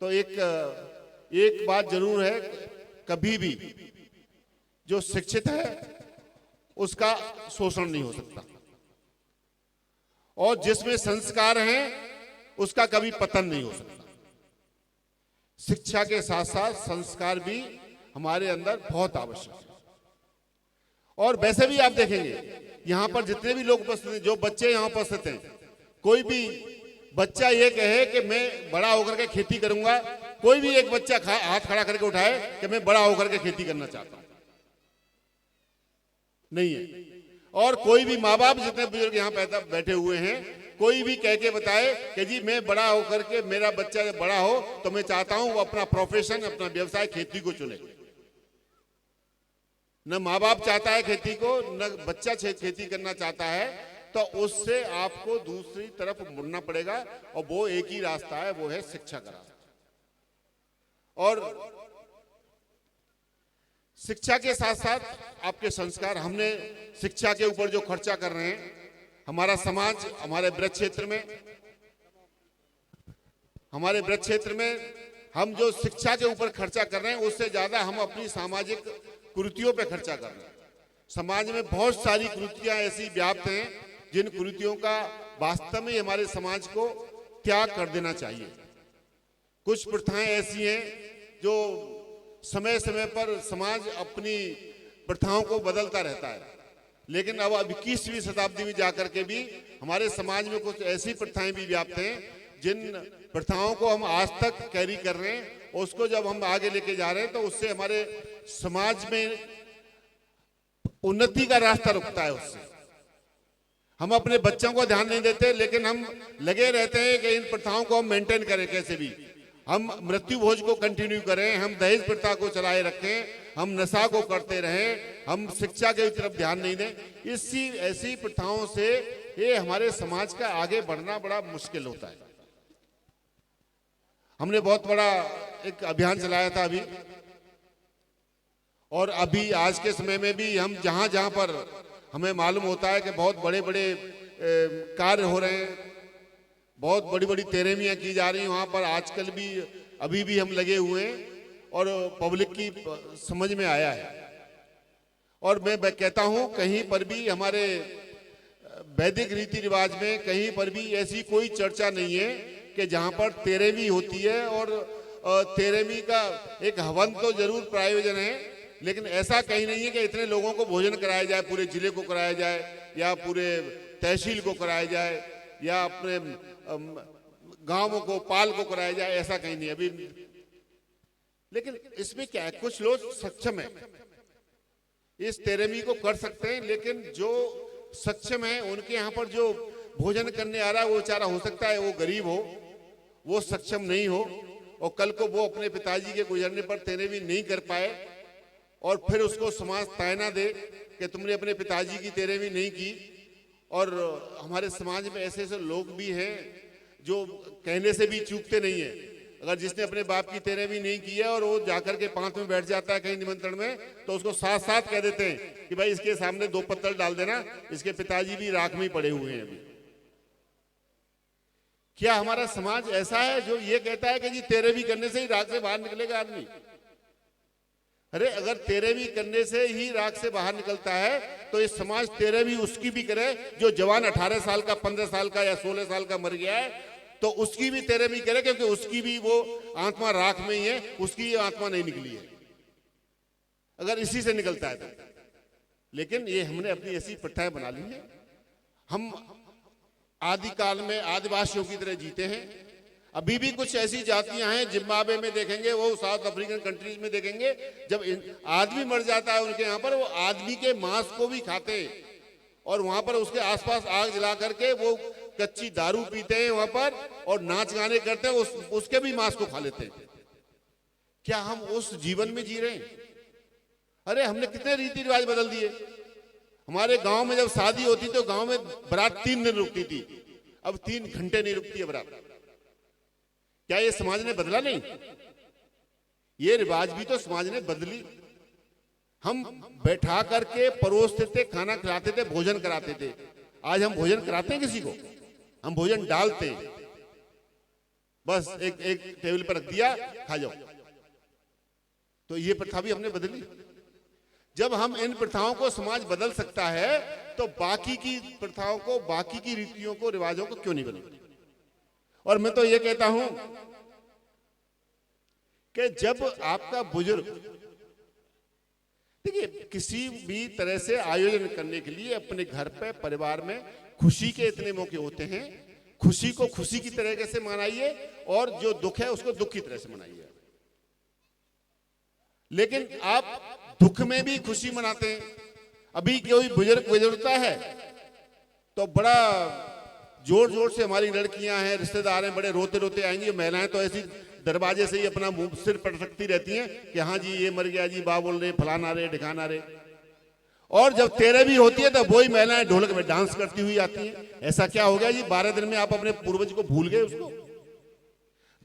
तो एक बात जरूर है, कभी भी जो शिक्षित है उसका शोषण नहीं हो सकता। और जिसमें संस्कार हैं उसका कभी पतन नहीं हो सकता। शिक्षा के साथ साथ संस्कार भी हमारे अंदर बहुत आवश्यक है। और वैसे भी आप देखेंगे यहाँ पर जितने भी लोग उपस्थित हैं, जो बच्चे यहाँ उपस्थित हैं, कोई भी बच्चा ये कहे कि मैं बड़ा होकर के खेती करूंगा, कोई भी एक बच्चा हाथ खड़ा करके उठाए कि मैं बड़ा होकर के खेती करना चाहता हूं, नहीं है। और कोई भी माँ बाप जितने बुजुर्ग यहाँ बैठे हुए हैं, कोई भी कह के बताए कि जी मैं बड़ा होकर के, मेरा बच्चा जब बड़ा हो तो मैं चाहता हूं वो अपना प्रोफेशन, अपना व्यवसाय खेती को चुने। न माँ बाप चाहता है खेती को, न बच्चा खेती करना चाहता है, तो उससे आपको दूसरी तरफ मुड़ना पड़ेगा। और वो एक ही रास्ता है, वो है शिक्षा का रास्ता। और शिक्षा के साथ साथ आपके संस्कार, हमने शिक्षा के ऊपर जो खर्चा कर रहे हैं, हमारा समाज, हमारे ब्रज क्षेत्र में हम जो शिक्षा के ऊपर खर्चा कर रहे हैं, उससे ज्यादा हम अपनी सामाजिक कुरीतियों पे खर्चा कर रहे हैं। समाज में बहुत सारी कुरीतियां ऐसी व्याप्त हैं जिन कुरीतियों का वास्तव में हमारे समाज को त्याग कर देना चाहिए। कुछ प्रथाएं ऐसी हैं जो समय समय पर समाज अपनी प्रथाओं को बदलता रहता है, लेकिन अब 21वीं शताब्दी में जाकर के भी हमारे समाज में कुछ ऐसी प्रथाएं भी व्याप्त हैं जिन प्रथाओं को हम आज तक कैरी कर रहे हैं, और उसको जब हम आगे लेके जा रहे हैं तो उससे हमारे समाज में उन्नति का रास्ता रुकता है। उससे हम अपने बच्चों को ध्यान नहीं देते, लेकिन हम लगे रहते हैं कि इन प्रथाओं को हम मेंटेन करें, कैसे भी हम मृत्यु भोज को कंटिन्यू करें, हम दहेज प्रथा को चलाए रखें, हम नशा को करते रहें, हम शिक्षा की तरफ ध्यान नहीं दें। इसी ऐसी प्रथाओं से ये हमारे समाज का आगे बढ़ना बड़ा मुश्किल होता है। हमने बहुत बड़ा एक अभियान चलाया था अभी, और अभी आज के समय में भी हम जहां जहां पर हमें मालूम होता है कि बहुत बड़े बड़े कार्य हो रहे हैं, बहुत बड़ी बड़ी तेरहवियां की जा रही हैं, वहां पर आजकल भी अभी भी हम लगे हुए हैं और पब्लिक की समझ में आया है। और मैं कहता हूं कहीं पर भी हमारे वैदिक रीति रिवाज में कहीं पर भी ऐसी कोई चर्चा नहीं है कि जहां पर तेरहवीं होती है। और तेरहवीं का एक हवन तो जरूर प्रायोजन है, लेकिन ऐसा कहीं नहीं है कि इतने लोगों को भोजन कराया जाए, पूरे जिले को कराया जाए या पूरे तहसील को कराया जाए या अपने गांवों को, पाल को कराया जाए, ऐसा कहीं नहीं अभी। लेकिन इसमें क्या है, कुछ लोग सक्षम है, इस तेरहवीं को कर सकते हैं, लेकिन जो सक्षम है उनके यहाँ पर जो भोजन करने आ रहा है वो बेचारा हो सकता है वो गरीब हो, वो सक्षम नहीं हो, और कल को वो अपने पिताजी के गुजरने पर तेरहवीं नहीं कर पाए और फिर उसको समाज तायना दे कि तुमने अपने पिताजी की तेरहवीं नहीं की। और हमारे समाज में ऐसे ऐसे लोग भी हैं जो कहने से भी चूकते नहीं है। अगर जिसने अपने बाप की तेरहवीं नहीं की है और वो जाकर के पांच में बैठ जाता है कहीं निमंत्रण में, तो उसको साथ साथ कह देते हैं कि भाई इसके सामने 2 पत्तल डाल देना, इसके पिताजी भी राख में ही पड़े हुए हैं अभी। क्या हमारा समाज ऐसा है जो ये कहता है कि जी तेरहवीं करने से ही राख से बाहर निकलेगा आदमी? अरे अगर तेरहवीं करने से ही राख से बाहर निकलता है तो ये समाज तेरहवीं उसकी भी करे जो जवान 18 साल का, 15 साल का या 16 साल का मर गया है, तो उसकी भी तेरहवीं करे, क्योंकि उसकी भी वो आत्मा राख में ही है, उसकी आत्मा नहीं निकली है अगर इसी से निकलता है तो। लेकिन ये हमने अपनी ऐसी प्रथाएं बना ली है। हम आदिकाल में आदिवासियों की तरह जीते हैं। अभी भी कुछ ऐसी जातियां हैं, जिम्बाब्वे में देखेंगे, वो साउथ अफ्रीकन कंट्रीज में देखेंगे, जब आदमी मर जाता है उनके यहाँ पर वो आदमी के मांस को भी खाते हैं और वहां पर उसके आसपास आग जला करके वो कच्ची दारू पीते हैं वहां पर और नाच गाने करते हैं, उसके भी मांस को खा लेते हैं। क्या हम उस जीवन में जी रहे हैं? अरे हमने कितने रीति रिवाज बदल दिए। हमारे गांव में जब शादी होती तो गांव में बारात 3 दिन रुकती थी, अब 3 घंटे नहीं रुकती है बारात। क्या ये समाज ने बदला नहीं? ये रिवाज भी तो समाज ने बदली। हम बैठा करके परोसते थे, खाना खिलाते थे, भोजन कराते थे। आज हम भोजन कराते हैं किसी को? हम भोजन डालते हैं, बस एक टेबल पर रख दिया, खा जाओ। तो ये प्रथा भी हमने बदली। जब हम इन प्रथाओं को समाज बदल सकता है तो बाकी की प्रथाओं को, बाकी की रीतियों को, रिवाजों को क्यों नहीं बनेगी? और मैं तो ये कहता हूं कि जब आपका बुजुर्ग, देखिए किसी भी तरह से आयोजन करने के लिए अपने घर पे, परिवार में खुशी के इतने मौके होते हैं, खुशी को खुशी की तरीके से मनाइए और जो दुख है उसको दुख की तरह से मनाइए। लेकिन आप दुख में भी खुशी मनाते हैं। अभी कोई बुजुर्ग गुजरता है तो बड़ा जोर जोर से, हमारी लड़कियां हैं, रिश्तेदार हैं, बड़े रोते रोते आएंगी। महिलाएं तो ऐसी दरवाजे से ही अपना मुंह सिर पटकती रहती हैं कि हाँ जी ये मर गया जी, बा बोल रहे, फलाना रहे, ढिकाना रहे। और जब तेरह भी होती है तो वही महिलाएं ढोलक में डांस करती हुई आती हैं। ऐसा क्या हो गया जी? 12 दिन में आप अपने पूर्वज को भूल गए? उसको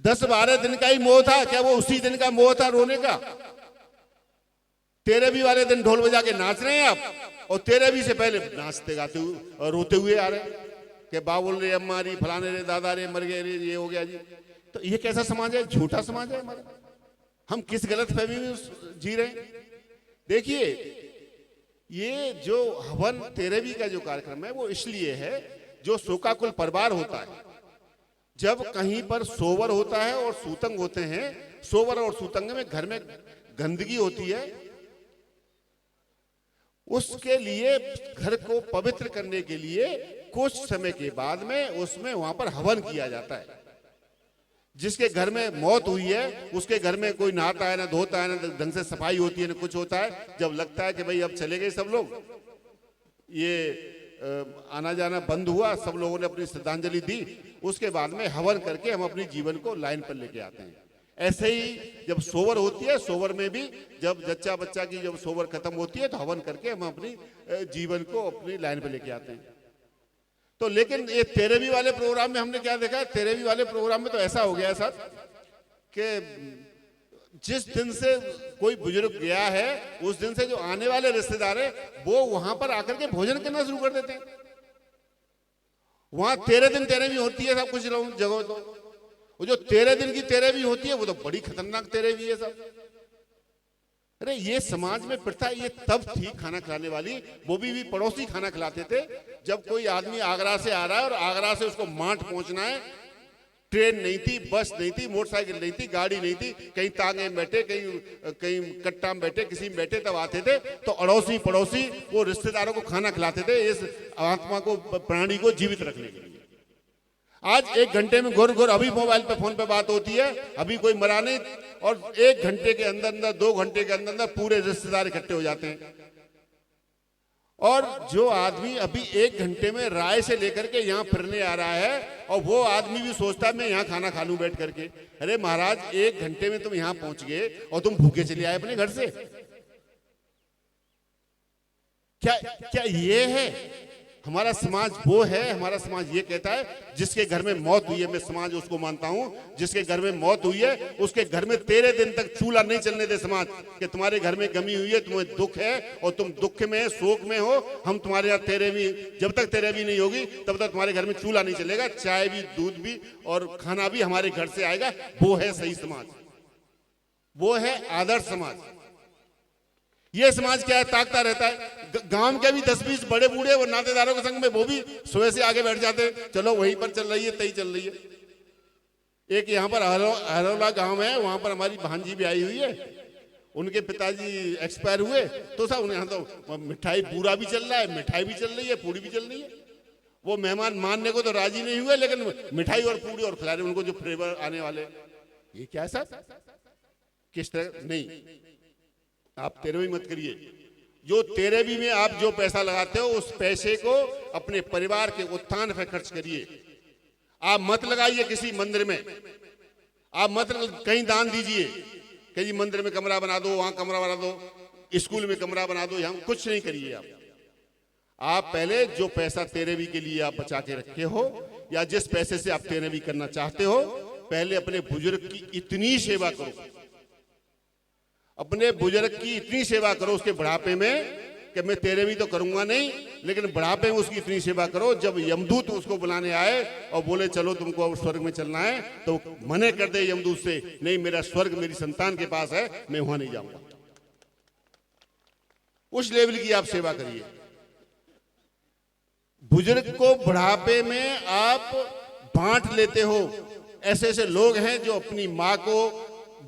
10-12 दिन का ही मोह था क्या? वो उसी दिन का मोह था रोने का? 13वीं वाले दिन ढोल बजा के नाच रहे हैं आप, और 13वीं से पहले नाचते गाते हुए और रोते हुए आ रहे हैं कि बा बोल रहे, अम्मा रे, फलाने रे, दादा रे, मर गए रे, ये हो गया जी। तो ये कैसा समाज है? झूठा समाज है हमारा। हम किस गलत फहमी में जी रहे हैं? देखिए, ये जो हवन 13वीं का जो कार्यक्रम है वो इसलिए है, जो शोकाकुल परिवार होता है, जब कहीं पर सोवर होता है और सूतंग होते हैं, सोवर और सूतंग में घर में गंदगी होती है, उसके लिए घर को पवित्र करने के लिए कुछ समय के बाद में उसमें वहां पर हवन किया जाता है। जिसके घर में मौत हुई है उसके घर में कोई नहाता है ना, धोता है ना, ढंग से सफाई होती है ना, कुछ होता है। जब लगता है कि भाई अब चले गए सब लोग, ये आना जाना बंद हुआ, सब लोगों ने अपनी श्रद्धांजलि दी, उसके बाद में हवन करके हम अपनी जीवन को लाइन पर लेके आते हैं। ऐसे ही जब सोवर होती है, सोवर में भी जब जच्चा बच्चा की जब सोवर खत्म होती है तो हवन करके हम अपनी जीवन को अपनी लाइन पर लेके आते हैं। तो लेकिन ये 13वीं वाले प्रोग्राम में हमने क्या देखा? 13वीं वाले प्रोग्राम में तो ऐसा हो गया साहब कि जिस दिन से कोई बुजुर्ग गया है उस दिन से जो आने वाले रिश्तेदार है वो वहां पर आकर के भोजन करना शुरू कर देते हैं। वहां 13 दिन 13वीं होती है सब कुछ जगह, तो वो जो 13 दिन की 13वीं होती है वो तो बड़ी खतरनाक 13वीं है सब। अरे ये समाज में प्रथा ये तब थी खाना खिलाने वाली, वो भी पड़ोसी खाना खिलाते थे। जब कोई आदमी आगरा से आ रहा है और आगरा से उसको माठ पहुंचना है, ट्रेन नहीं थी, बस नहीं थी, मोटरसाइकिल नहीं थी, गाड़ी नहीं थी, कहीं तांगे में बैठे, कहीं कट्टा में बैठे, किसी में बैठे, तब आते थे तो अड़ोसी पड़ोसी वो रिश्तेदारों को खाना खिलाते थे इस आत्मा को, प्राणी को जीवित रखने के लिए। आज 1 घंटे में घोर घोर अभी मोबाइल पे, फोन पे बात होती है, अभी कोई मरा नहीं, और 1 घंटे के अंदर अंदर, 2 घंटे के अंदर अंदर पूरे रिश्तेदार इकट्ठे हो जाते हैं। और जो आदमी अभी 1 घंटे में राय से लेकर के यहाँ फिरने आ रहा है और वो आदमी भी सोचता है मैं यहाँ खाना खा लूं बैठ करके। अरे महाराज 1 घंटे में तुम यहाँ पहुंच गए और तुम भूखे चले आए अपने घर से। क्या ये है हमारा समाज? वो है हमारा समाज। ये कहता है जिसके घर में मौत हुई है, मैं समाज उसको मानता हूं, जिसके घर में मौत हुई है उसके घर में 13 दिन तक चूल्हा नहीं चलने दे समाज। कि तुम्हारे घर में गमी हुई है, तुम्हें दुख है और तुम दुख में, शोक में हो, हम तुम्हारे यहाँ 13वीं, जब तक 13वीं नहीं होगी तब तक तुम्हारे घर में चूल्हा नहीं चलेगा, चाय भी, दूध भी और खाना भी हमारे घर से आएगा। वो है सही समाज, वो है आदर्श समाज। ये समाज क्या है? ताकता रहता है। गांव के भी 10-20 बड़े बूढ़े और नातेदारों के संग में वो भी सुबह से आगे बैठ जाते हैं, चलो वहीं पर चल रही है, तई चल रही है। एक यहाँ पर हरोला गांव है, वहां पर हमारी भांजी भी आई हुई है, उनके पिताजी एक्सपायर हुए तो साहब यहाँ तो मिठाई पूरा भी चल रहा है, मिठाई भी चल रही है, पूरी भी चल रही है। वो मेहमान मानने को तो राजी नहीं हुए लेकिन मिठाई और पूरी और खिला रहे उनको जो फ्लेवर आने वाले। ये क्या है साहब? किस तरह? नहीं, आप 13वीं मत करिए। जो 13वीं में आप जो पैसा लगाते हो उस पैसे को अपने परिवार के उत्थान पर खर्च करिए। आप मत लगाइए किसी मंदिर में, आप मत कहीं दान दीजिए कि जी मंदिर में कमरा बना दो, वहां कमरा बना दो, स्कूल में कमरा बना दो, यहाँ कुछ नहीं करिए। आप पहले जो पैसा 13वीं के लिए आप बचा के रखे हो या जिस पैसे से आप 13वीं करना चाहते हो, पहले अपने बुजुर्ग की इतनी सेवा करो, अपने बुजुर्ग की इतनी सेवा करो उसके बुढ़ापे में कि मैं 13वीं तो करूंगा नहीं लेकिन बुढ़ापे में उसकी इतनी सेवा करो, जब यमदूत उसको बुलाने आए और बोले चलो तुमको अब स्वर्ग में चलना है तो मने कर दे यमदूत से, नहीं मेरा स्वर्ग मेरी संतान के पास है, मैं वहां नहीं जाऊंगा। उस लेवल की आप सेवा करिए। बुजुर्ग को बुढ़ापे में आप बांट लेते हो। ऐसे ऐसे लोग हैं जो अपनी माँ को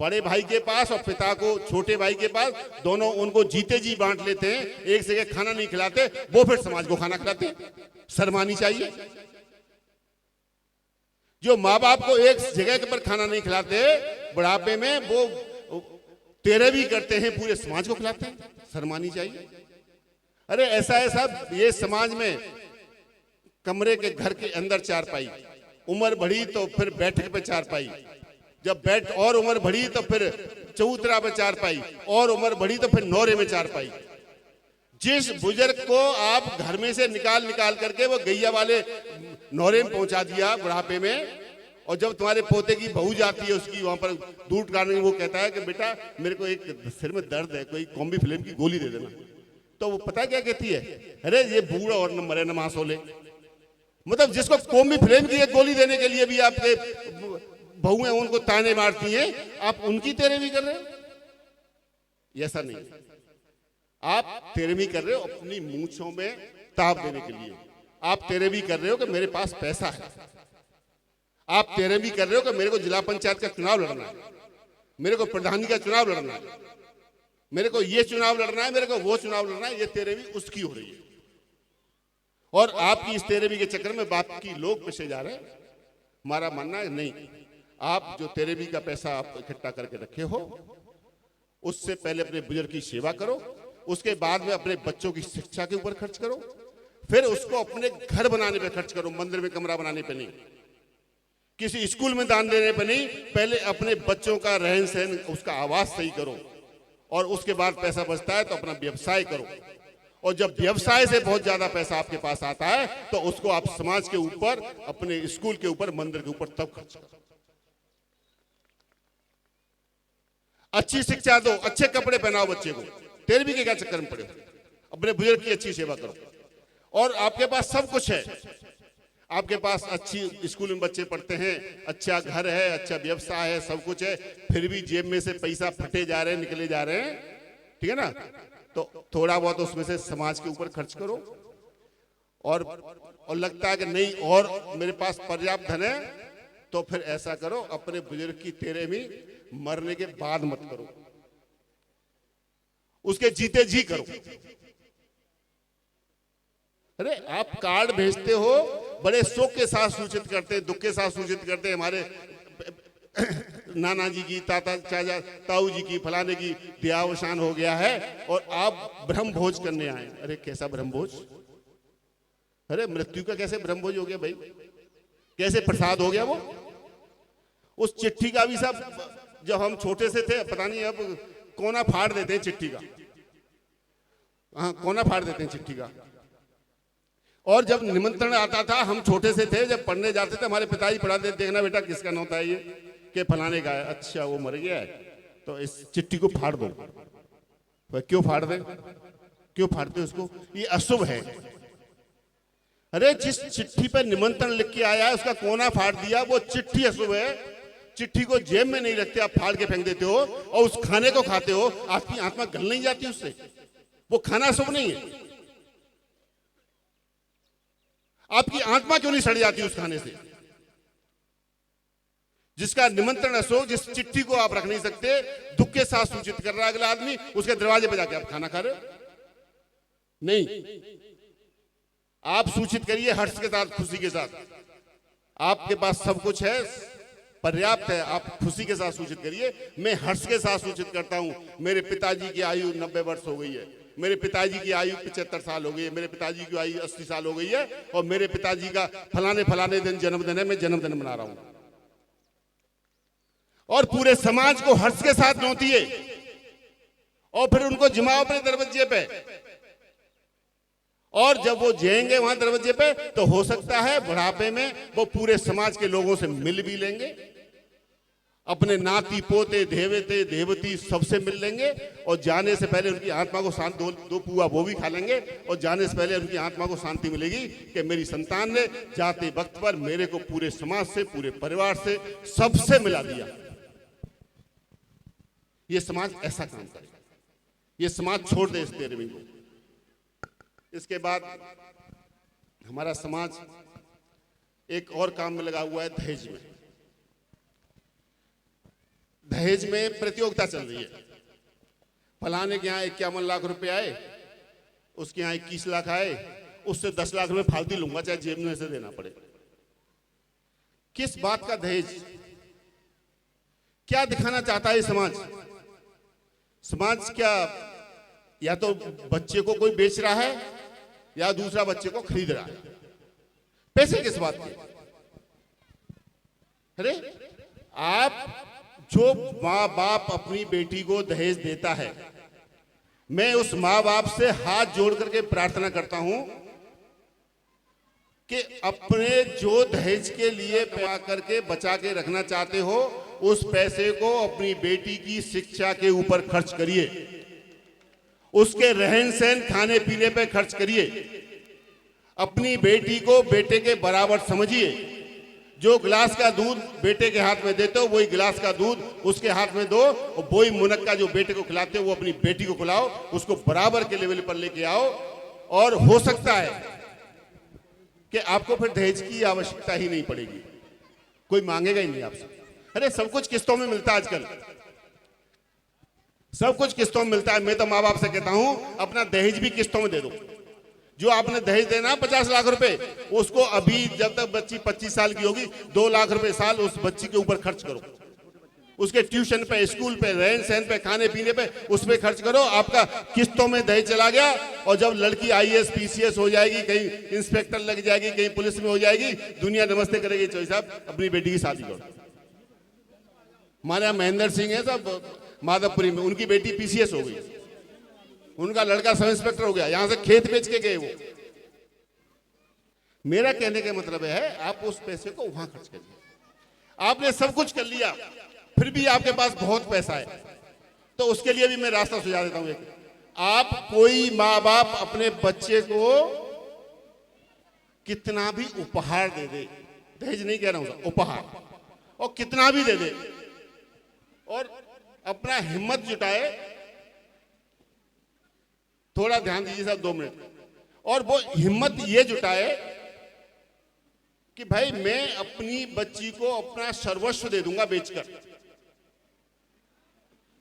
बड़े भाई के पास और पिता को छोटे भाई के पास, दोनों उनको जीते जी बांट लेते हैं, एक जगह खाना नहीं खिलाते, वो फिर समाज को खाना खिलाते हैं। शर्म आनी चाहिए। जो माँ बाप को एक जगह के पर खाना नहीं खिलाते बुढ़ापे में, वो तेरे भी करते हैं, पूरे समाज को खिलाते हैं। शर्म आनी चाहिए। अरे ऐसा है साहब, ये समाज में कमरे के घर के अंदर चारपाई, उम्र बढ़ी तो फिर बैठक पे चारपाई, जब बैठ और उम्र बढ़ी तो फिर चौतरा पे चारपाई, और उम्र बढ़ी तो फिर नौरे में चारपाई। जिस बुजुर्ग को आप घर में से निकाल निकाल करके वो गैया वाले नौरे में पहुंचा दिया बुढ़ापे में, और जब तुम्हारे पोते की बहू जाती है उसकी वहां पर दूध काटने, वो कहता है कि बेटा मेरे को एक सिर में दर्द है, कोई कॉम्बी फिल्म की गोली दे देना, तो वो पता क्या कहती है, अरे ये बूढ़ा और न मरे न मांसोले। मतलब जिसको कॉम्बी फिल्म की एक गोली देने के लिए भी आपके बहुएं उनको ताने मारती हैं, आप उनकी तेरेवी कर रहे हो। ऐसा नहीं, आप तेरेवी कर रहे हो अपनी मूंछों में ताप देने के लिए। आप तेरेवी कर रहे हो कि मेरे पास पैसा है। आप तेरेवी कर रहे हो कि मेरे को जिला पंचायत का चुनाव लड़ना है, मेरे को प्रधानी का चुनाव लड़ना है, मेरे को ये चुनाव लड़ना है, मेरे को वो चुनाव लड़ना है। ये तेरेवी उसकी हो रही है, और आपकी इस तेरेवी के चक्कर में बाकी लोग पिछे जा रहे हैं। हमारा मानना है नहीं, आप जो तेरेवी का पैसा आप इकट्ठा करके रखे हो, उससे पहले अपने बुजुर्ग की सेवा करो, उसके बाद में अपने बच्चों की शिक्षा के ऊपर खर्च करो, फिर उसको अपने घर बनाने पे खर्च करो, मंदिर में कमरा बनाने पे नहीं, किसी स्कूल में दान देने पे नहीं। पहले अपने बच्चों का रहन सहन, उसका आवास सही करो, और उसके बाद पैसा बचता है तो अपना व्यवसाय करो। और जब व्यवसाय से बहुत ज्यादा पैसा आपके पास आता है तो उसको आप समाज के ऊपर, अपने स्कूल के ऊपर, मंदिर के ऊपर तब खर्च करो। अच्छी शिक्षा दो, अच्छे कपड़े पहनाओ बच्चे को, तेरहवीं के क्या चक्कर में पड़े हो। अपने बुजुर्ग की अच्छी सेवा करो, और आपके पास सब कुछ है, आपके पास अच्छी स्कूल में बच्चे पढ़ते हैं, अच्छा घर है, अच्छा व्यवसाय है, सब कुछ है, फिर भी जेब में से पैसा फटे जा रहे हैं, निकले जा रहे हैं, ठीक है ना। तो थोड़ा बहुत उसमें से समाज के ऊपर खर्च करो, और लगता है कि नहीं और मेरे पास पर्याप्त धन है, तो फिर ऐसा करो, अपने बुजुर्ग की तेरहवीं मरने के बाद मत करो, उसके जीते जी करो। अरे आप कार्ड भेजते हो, बड़े शोक के साथ सूचित करते हैं, दुख के साथ सूचित करते हैं, हमारे नाना जी की, ताता चाचा ताऊ जी की, फलाने की देहावसान हो गया है, और आप ब्रह्म भोज करने आए। अरे कैसा ब्रह्म भोज? अरे मृत्यु का कैसे ब्रह्म भोज हो गया भाई? कैसे प्रसाद हो गया वो? उस चिट्ठी का भी सब, जब हम छोटे से थे, पता नहीं अब कोना फाड़ देते हैं चिट्ठी का, हाँ कोना फाड़ देते हैं चिट्ठी का। और जब निमंत्रण आता था, हम छोटे से थे, जब पढ़ने जाते थे, हमारे पिताजी पढ़ाते, देखना बेटा किसका नौता है ये, कि फलाने का है। अच्छा वो मर गया है, तो इस चिट्ठी को फाड़ दो। क्यों फाड़ दे? क्यों फाड़ते उसको? ये अशुभ है। अरे जिस चिट्ठी पर निमंत्रण लिख के आया है उसका कोना फाड़ दिया, वो चिट्ठी अशुभ है। चिट्ठी को जेब में नहीं रखते, आप फाड़ के फेंक देते हो, और उस खाने को खाते हो, आपकी आत्मा गल नहीं जाती उससे? वो खाना शुभ नहीं है। आपकी आत्मा क्यों नहीं सड़ जाती उस खाने से? जिसका निमंत्रण अशोक, जिस चिट्ठी को आप रख नहीं सकते, दुख के साथ सूचित कर रहा है अगला आदमी, उसके दरवाजे पे जाके आप खाना खा रहे हो? नहीं, आप सूचित करिए हर्ष के साथ, खुशी के साथ। आपके पास सब कुछ है, पर्याप्त है, आप खुशी के साथ सूचित करिए। मैं हर्ष के साथ सूचित करता हूं, मेरे पिताजी की आयु 90 वर्ष हो गई है, मेरे पिताजी की आयु 75 साल हो गई है, मेरे पिताजी की आयु 80 साल हो गई है, और मेरे पिताजी का फलाने फलाने दिन जन्मदिन है, मैं जन्मदिन मना रहा हूं। और पूरे समाज को हर्ष के साथ नोतिए, और फिर उनको जिमाओ अपने दरवाजे पे, और जब वो जाएंगे वहां दरवाजे पे, तो हो सकता है बुढ़ापे में वो पूरे समाज के लोगों से मिल भी लेंगे, अपने नाती पोते देवते देवती सबसे मिल लेंगे, और जाने से पहले उनकी आत्मा को शांति, दो पुआ वो भी खा लेंगे, और जाने से पहले उनकी आत्मा को शांति मिलेगी कि मेरी संतान ने जाते वक्त पर मेरे को पूरे समाज से, पूरे परिवार से, सबसे मिला दिया। ये समाज ऐसा काम करे, ये समाज छोड़ दे इस तेरहवीं को। इसके बाद हमारा समाज एक और काम में लगा हुआ है, दहेज में। दहेज में प्रतियोगिता चल रही है। फलाने के यहाँ 51 लाख रुपए आए, उसके यहाँ 21 लाख आए, उससे 10 लाख रुपए फालतू लूंगा, चाहे जेब में से देना पड़े। किस बात का दहेज? क्या दिखाना चाहता है समाज? समाज क्या या तो बच्चे को कोई बेच रहा है या दूसरा बच्चे को खरीद रहा है। पैसे किस बात के? अरे आप जो माँ बाप अपनी बेटी को दहेज देता है, मैं उस माँ बाप से हाथ जोड़ करके प्रार्थना करता हूं कि अपने जो दहेज के लिए पैसा करके बचा के रखना चाहते हो, उस पैसे को अपनी बेटी की शिक्षा के ऊपर खर्च करिए, उसके रहन सहन खाने पीने पे खर्च करिए, अपनी बेटी को बेटे के बराबर समझिए। जो गिलास का दूध बेटे के हाथ में देते हो, वही गिलास का दूध उसके हाथ में दो, और वही मुनक्का जो बेटे को खिलाते हो वो अपनी बेटी को खिलाओ, उसको बराबर के लेवल पर लेके आओ। और हो सकता है कि आपको फिर दहेज की आवश्यकता ही नहीं पड़ेगी, कोई मांगेगा ही नहीं आपसे। अरे सब कुछ किस्तों में मिलता है आजकल, सब कुछ किस्तों में मिलता है। मैं तो माँ बाप से कहता हूं अपना दहेज भी किस्तों में दे दो। जो आपने दहेज देना 50 लाख रुपए, उसको अभी जब तक बच्ची 25 साल की होगी 2 लाख रुपए साल उस बच्ची के ऊपर खर्च करो, उसके ट्यूशन पे, स्कूल पे, रहन सहन पे, खाने पीने पे, उस पे खर्च करो। आपका किस्तों में दहेज चला गया, और जब लड़की IAS PCS हो जाएगी, कहीं इंस्पेक्टर लग जाएगी, कहीं पुलिस में हो जाएगी, दुनिया नमस्ते करेगी, चौधरी साहब अपनी बेटी की शादी करो। हमारे यहाँ महेंद्र सिंह है सब माधवपुरी में, उनकी बेटी PCS हो गई, उनका लड़का सब इंस्पेक्टर हो गया, यहां से खेत बेच के गए वो। मेरा कहने का मतलब है आप उस पैसे को वहां खर्च करिए। आपने सब कुछ कर लिया, फिर भी आपके पास बहुत पैसा है, तो उसके लिए भी मैं रास्ता सुझा देता हूं। आप कोई माँ बाप अपने बच्चे को कितना भी उपहार दे दे, दहेज नहीं कह रहा हूं, उपहार, और कितना भी दे दे, और अपना हिम्मत जुटाए, थोड़ा ध्यान दीजिए साहब 2 मिनट, और वो हिम्मत ये जुटाए कि भाई मैं अपनी बच्ची को अपना सर्वस्व दे दूंगा बेचकर।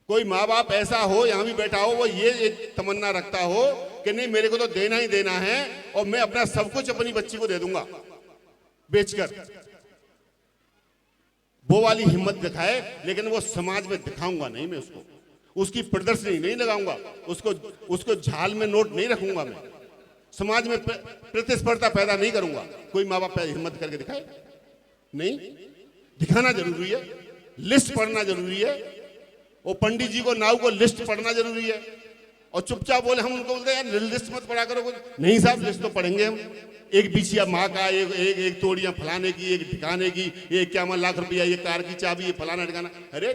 कोई माँ बाप ऐसा हो, यहां भी बैठा हो, वो ये एक तमन्ना रखता हो कि नहीं मेरे को तो देना ही देना है, और मैं अपना सब कुछ अपनी बच्ची को दे दूंगा बेचकर। वो वाली हिम्मत दिखाए, लेकिन वो समाज में दिखाऊंगा नहीं मैं उसको, उसकी प्रदर्शनी नहीं लगाऊंगा, उसको झाल में नोट नहीं रखूंगा, मैं समाज में प्रतिस्पर्धा पैदा नहीं करूंगा। कोई माँ बाप हिम्मत करके दिखाए नहीं, दिखाना जरूरी है, लिस्ट पढ़ना जरूरी है, वो पंडित जी को नाव को लिस्ट पढ़ना जरूरी है, और चुपचाप बोले, हम उनको बोलते हैं यार लिस्ट मत पढ़ा करो। नहीं साहब लिस्ट तो पढ़ेंगे हम, एक बिछिया माँ का, एक तोड़ियां फलाने की, एक ठिकाने की, ये 51 लाख रुपया, ये कार की चाबी, ये फलाना ठिकाना। अरे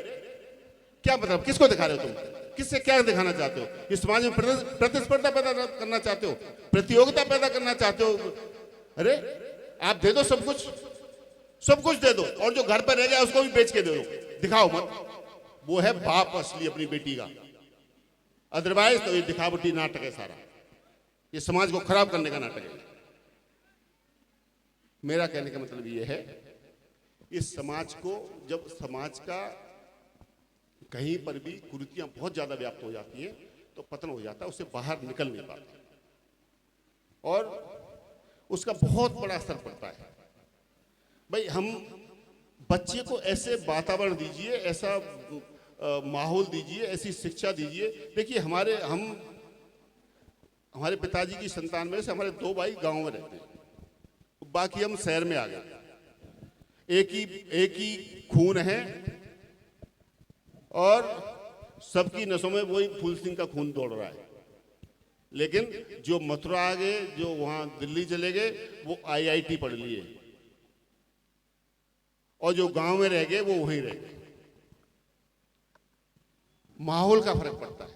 क्या मतलब, किसको दिखा रहे हो तुम? किससे क्या दिखाना चाहते हो? इस समाज में प्रतिस्पर्धा पैदा करना चाहते हो, प्रतियोगिता पैदा करना चाहते हो? अरे आप दे दो सब कुछ दे दो, और जो घर पर रह गया उसको भी बेच के दे दो, दिखाओ मत। वो है बाप असली अपनी बेटी का, अदरवाइज तो ये दिखावटी नाटक है सारा, ये समाज को खराब करने का नाटक है। मेरा कहने का मतलब ये है, इस समाज को, जब समाज का कहीं पर भी कुरीतियां बहुत ज्यादा व्याप्त हो जाती हैं तो पतन हो जाता है, उससे बाहर निकल नहीं पाते, और उसका बहुत बड़ा असर पड़ता है। भाई हम बच्चे को ऐसे वातावरण दीजिए, ऐसा माहौल दीजिए, ऐसी शिक्षा दीजिए। देखिए हमारे पिताजी की संतान में से हमारे 2 भाई गांव में रहते हैं, बाकी हम शहर में आ गए। एक ही खून है, और सबकी नसों में वही फूल सिंह का खून दौड़ रहा है। लेकिन जो मथुरा आ गए, जो वहां दिल्ली चले गए, वो IIT पढ़ लिए, और जो गांव में रह गए वो वहीं रह गए। माहौल का फर्क पड़ता है।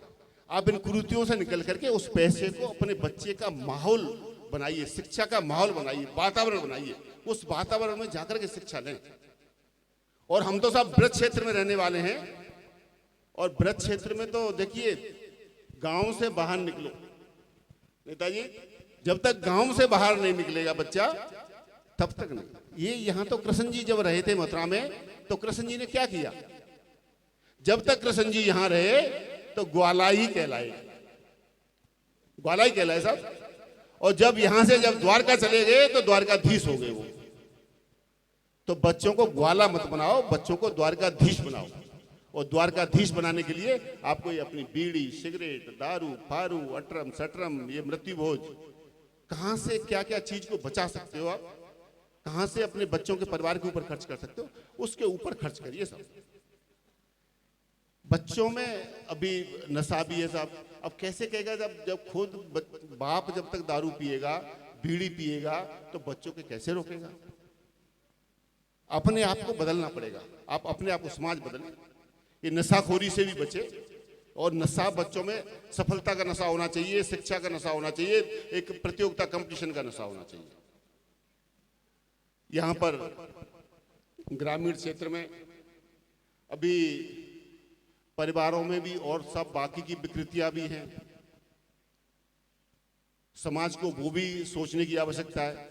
आप इन कुरीतियों से निकल करके उस पैसे को अपने बच्चे का माहौल बनाइए, शिक्षा का माहौल बनाइए, वातावरण बनाइए, उस वातावरण में जाकर के शिक्षा लें। और हम तो सब ब्रज क्षेत्र में रहने वाले हैं, और ब्रज क्षेत्र में तो देखिए गांव से बाहर निकलो, नेताजी जब तक गांव से बाहर नहीं निकलेगा बच्चा तब तक नहीं। ये यहां तो कृष्ण जी जब रहे थे मथुरा में, तो कृष्ण जी ने क्या किया? जब तक कृष्ण जी यहां रहे तो ग्वाला ही कहलाए, ग्वाला ही कहलाए साहब। और जब यहां से जब द्वारका चले गए तो द्वारकाधीश हो गए वो। तो बच्चों को ग्वाला मत बनाओ, बच्चों को द्वारकाधीश बनाओ। और द्वारकाधीश बनाने के लिए आपको ये अपनी बीड़ी, सिगरेट, दारू, फारू, अटरम सटरम, ये मृत्यु भोज, कहां से क्या क्या चीज को बचा सकते हो आप, कहां से अपने बच्चों के परिवार के ऊपर खर्च कर सकते हो, उसके ऊपर खर्च करिए साहब। बच्चों में अभी नशा भी है साहब। अब कैसे कहेगा जब खुद बाप जब तक दारू पिएगा, बीड़ी पिएगा, तो बच्चों के कैसे रोकेगा? अपने आप को बदलना पड़ेगा। आप अपने आप को समाज बदलें, ये नशाखोरी से भी बचे। और नशा बच्चों में सफलता का नशा होना चाहिए, शिक्षा का नशा होना चाहिए, एक प्रतियोगिता कंपटीशन का नशा होना चाहिए। यहां पर ग्रामीण क्षेत्र में अभी परिवारों में भी और सब बाकी की विकृतियां भी हैं। समाज को वो भी सोचने की आवश्यकता है।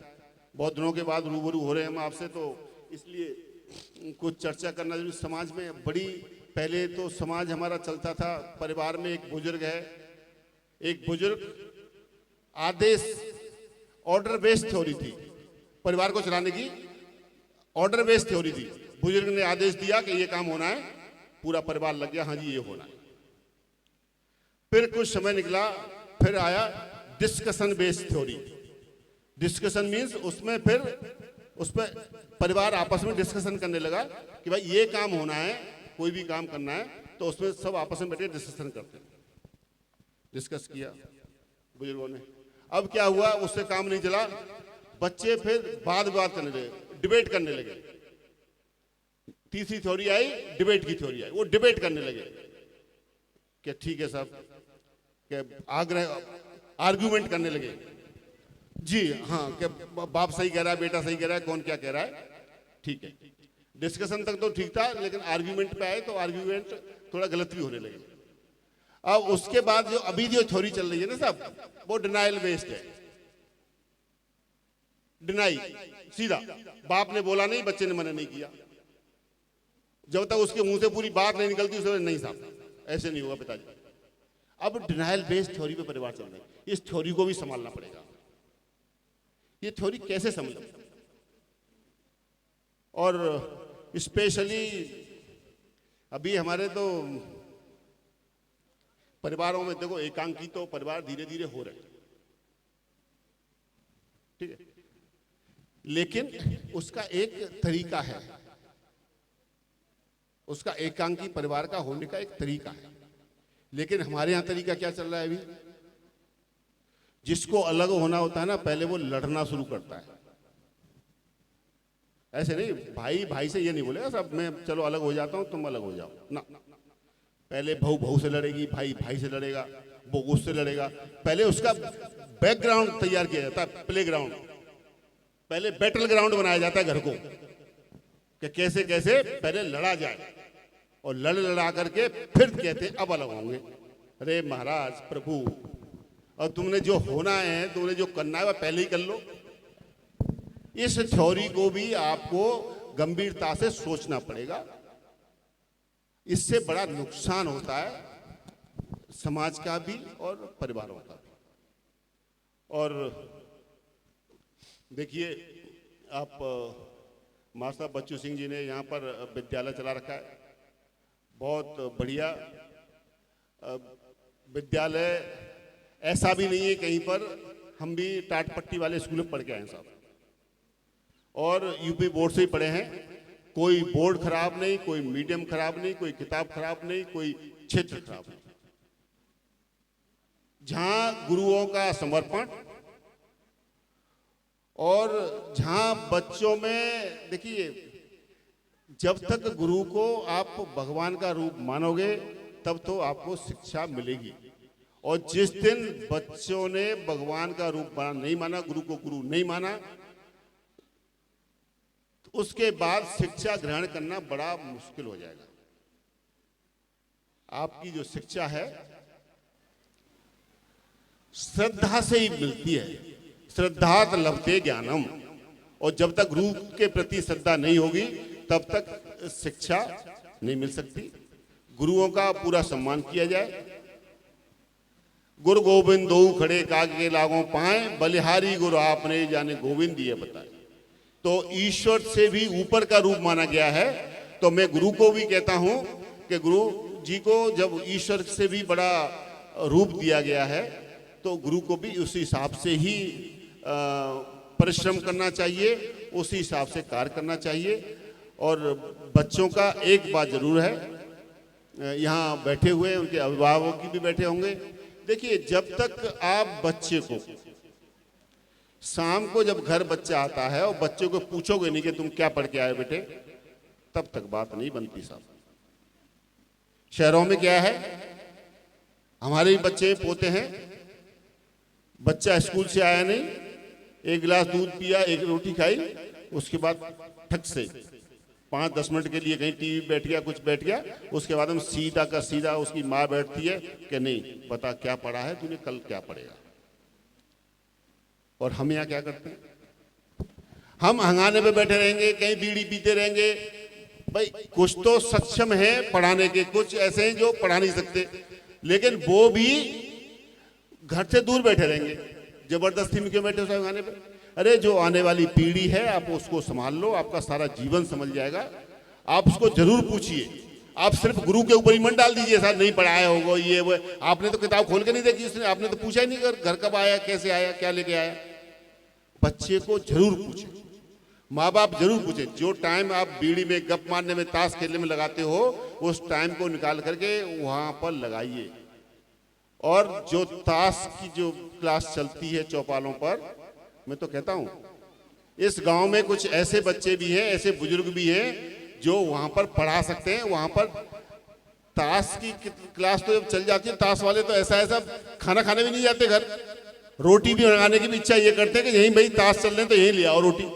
बहुत दिनों के बाद रूबरू हो रहे हैं हम आपसे, तो इसलिए कुछ चर्चा करना जरूरी। समाज में बड़ी, पहले तो समाज हमारा चलता था, परिवार में एक बुजुर्ग है, एक बुजुर्ग आदेश, ऑर्डर बेस्ड थ्योरी थी परिवार को चलाने की, ऑर्डर बेस्ड थ्योरी थी। बुजुर्ग ने आदेश दिया कि ये काम होना है, पूरा परिवार लग गया, हाँ जी ये होना है। फिर कुछ समय निकला, फिर आया discussion based theory. Discussion means उसमें फिर उस पर परिवार आपस में डिस्कशन करने लगा कि भाई ये काम होना है, कोई भी काम करना है तो उसमें सब आपस में बैठे डिस्कशन करते हैं। डिस्कस किया बुजुर्गों ने। अब क्या हुआ, उससे काम नहीं चला, बच्चे फिर वाद विवाद करने लगे, डिबेट करने लगे। तीसरी थ्योरी आई, डिबेट की थ्योरी आई, वो डिबेट करने लगे कि ठीक है साहब, कि आर्ग्यूमेंट करने लगे। जी हाँ, कि बाप सही कह रहा है, बेटा सही कह रहा है, कौन क्या कह रहा है, ठीक है। डिस्कशन तक तो ठीक था, लेकिन आर्ग्यूमेंट पे आए तो आर्ग्यूमेंट थोड़ा गलत भी होने लगे। अब उसके बाद जो अभी जो थ्योरी चल रही है ना साहब, वो डिनाइल बेस्ड है। डिनाई, सीधा बाप ने बोला नहीं, बच्चे ने मना नहीं किया, जब तक उसके मुंह से पूरी बात नहीं निकलती उसे नहीं साहब ऐसे नहीं होगा पिताजी। अब डिनाइल बेस्ड थ्योरी पे परिवार चल रहे हैं, इस थ्योरी को भी संभालना पड़ेगा। ये थ्योरी कैसे समझो? और स्पेशली अभी हमारे तो परिवारों में देखो, एकांकी तो परिवार धीरे धीरे हो रहे हैं, ठीक है, लेकिन उसका एक तरीका है, उसका एकांकी परिवार का होने का एक तरीका है। लेकिन हमारे यहां तरीका क्या चल रहा है अभी? जिसको अलग होना होता है ना, पहले वो लड़ना शुरू करता है। ऐसे नहीं, भाई भाई से ये नहीं बोलेगा साहब मैं चलो अलग हो जाता हूं, तुम अलग हो जाओ ना। पहले बहू बहू से लड़ेगी, भाई भाई से लड़ेगा, वो उससे लड़ेगा। पहले उसका बैकग्राउंड तैयार किया जाता है, प्ले ग्राउंड। पहले बैटल ग्राउंड बनाया जाता है घर को, कि कैसे कैसे पहले लड़ा जाए, और लड़ा करके फिर कहते अब अलग होंगे। अरे महाराज प्रभु, और तुमने जो होना है, तुमने जो करना है वह पहले ही कर लो। इस थ्योरी को भी आपको गंभीरता से सोचना पड़ेगा। इससे बड़ा नुकसान होता है समाज का भी और परिवारों का भी। और देखिए, आप मास्टर बच्चू सिंह जी ने यहाँ पर विद्यालय चला रखा है, बहुत बढ़िया विद्यालय। ऐसा भी नहीं है कहीं पर, हम भी टाट पट्टी वाले स्कूल में पढ़ के आए साहब, और यूपी बोर्ड से ही पढ़े हैं। कोई बोर्ड खराब नहीं, कोई मीडियम खराब नहीं, कोई किताब खराब नहीं, कोई क्षेत्र खराब नहीं। जहां गुरुओं का समर्पण और जहां बच्चों में, देखिए जब तक गुरु को आप भगवान का रूप मानोगे तब तो आपको शिक्षा मिलेगी। और जिस दिन बच्चों ने भगवान का रूप नहीं माना, गुरु को गुरु नहीं माना, तो उसके बाद शिक्षा ग्रहण करना बड़ा मुश्किल हो जाएगा। आपकी जो शिक्षा है श्रद्धा से ही मिलती है, श्रद्धात लभते ज्ञानम। और जब तक गुरु के प्रति श्रद्धा नहीं होगी तब तक शिक्षा नहीं मिल सकती। गुरुओं का पूरा सम्मान किया जाए। गुरु गोविंद दो खड़े कागे लागों पाए, बलिहारी गुरु आपने जाने गोविंद दिए बताए। तो ईश्वर से भी ऊपर का रूप माना गया है। तो मैं गुरु को भी कहता हूं कि गुरु जी को जब ईश्वर से भी बड़ा रूप दिया गया है तो गुरु को भी उस हिसाब से ही परिश्रम करना चाहिए, उसी हिसाब से कार्य करना चाहिए। और बच्चों का एक बात जरूर है, यहाँ बैठे हुए उनके अभिभावक भी बैठे होंगे। देखिए, जब तक आप बच्चे को शाम को जब घर बच्चा आता है और बच्चे को पूछोगे नहीं कि तुम क्या पढ़ के आए बेटे, तब तक बात नहीं बनती साहब। शहरों में क्या है, हमारे बच्चे पोते हैं, बच्चा स्कूल से आया नहीं, एक गिलास दूध पिया, एक रोटी खाई, उसके बाद ठक से 5-10 मिनट के लिए कहीं टीवी बैठ गया, कुछ बैठ गया, उसके बाद हम सीधा का सीधा उसकी माँ बैठती है कि नहीं बता क्या पढ़ा है तूने, कल क्या पढ़ेगा। और हम यहाँ क्या करते हैं, हम हंगाने पे बैठे रहेंगे, कहीं बीड़ी पीते रहेंगे। भाई कुछ तो सक्षम है पढ़ाने के, कुछ ऐसे हैं जो पढ़ा नहीं सकते, लेकिन वो भी घर से दूर बैठे रहेंगे। जबरदस्ती में क्यों बैठे हो हंगाने पे? अरे जो आने वाली पीढ़ी है आप उसको संभाल लो, आपका सारा जीवन संभल जाएगा। आप उसको जरूर पूछिए, आप सिर्फ गुरु के ऊपर ही मन डाल दीजिए, सर नहीं पढ़ाया होगा ये वो। आपने तो किताब खोल के नहीं देखी, उसने आपने तो पूछा ही नहीं घर कब आया, कैसे आया, क्या लेके आया। बच्चे को जरूर पूछे, माँ बाप जरूर पूछे। जो टाइम आप बीड़ी में, गप मारने में, ताश खेलने में लगाते हो, उस टाइम को निकाल करके वहां पर लगाइए। और जो ताश की जो क्लास चलती है चौपालों पर, मैं तो कहता हूं इस गांव में कुछ ऐसे बच्चे भी हैं, ऐसे बुजुर्ग भी हैं जो वहां पर पढ़ा सकते हैं। वहां पर ताश की क्लास तो जब चल जाती है, ताश वाले तो ऐसा खाना खाने भी नहीं जाते घर, रोटी भी मंगाने की भी इच्छा ये करते हैं कि यहीं भाई ताश चल रहे हैं तो यहीं ले आओ रोटी।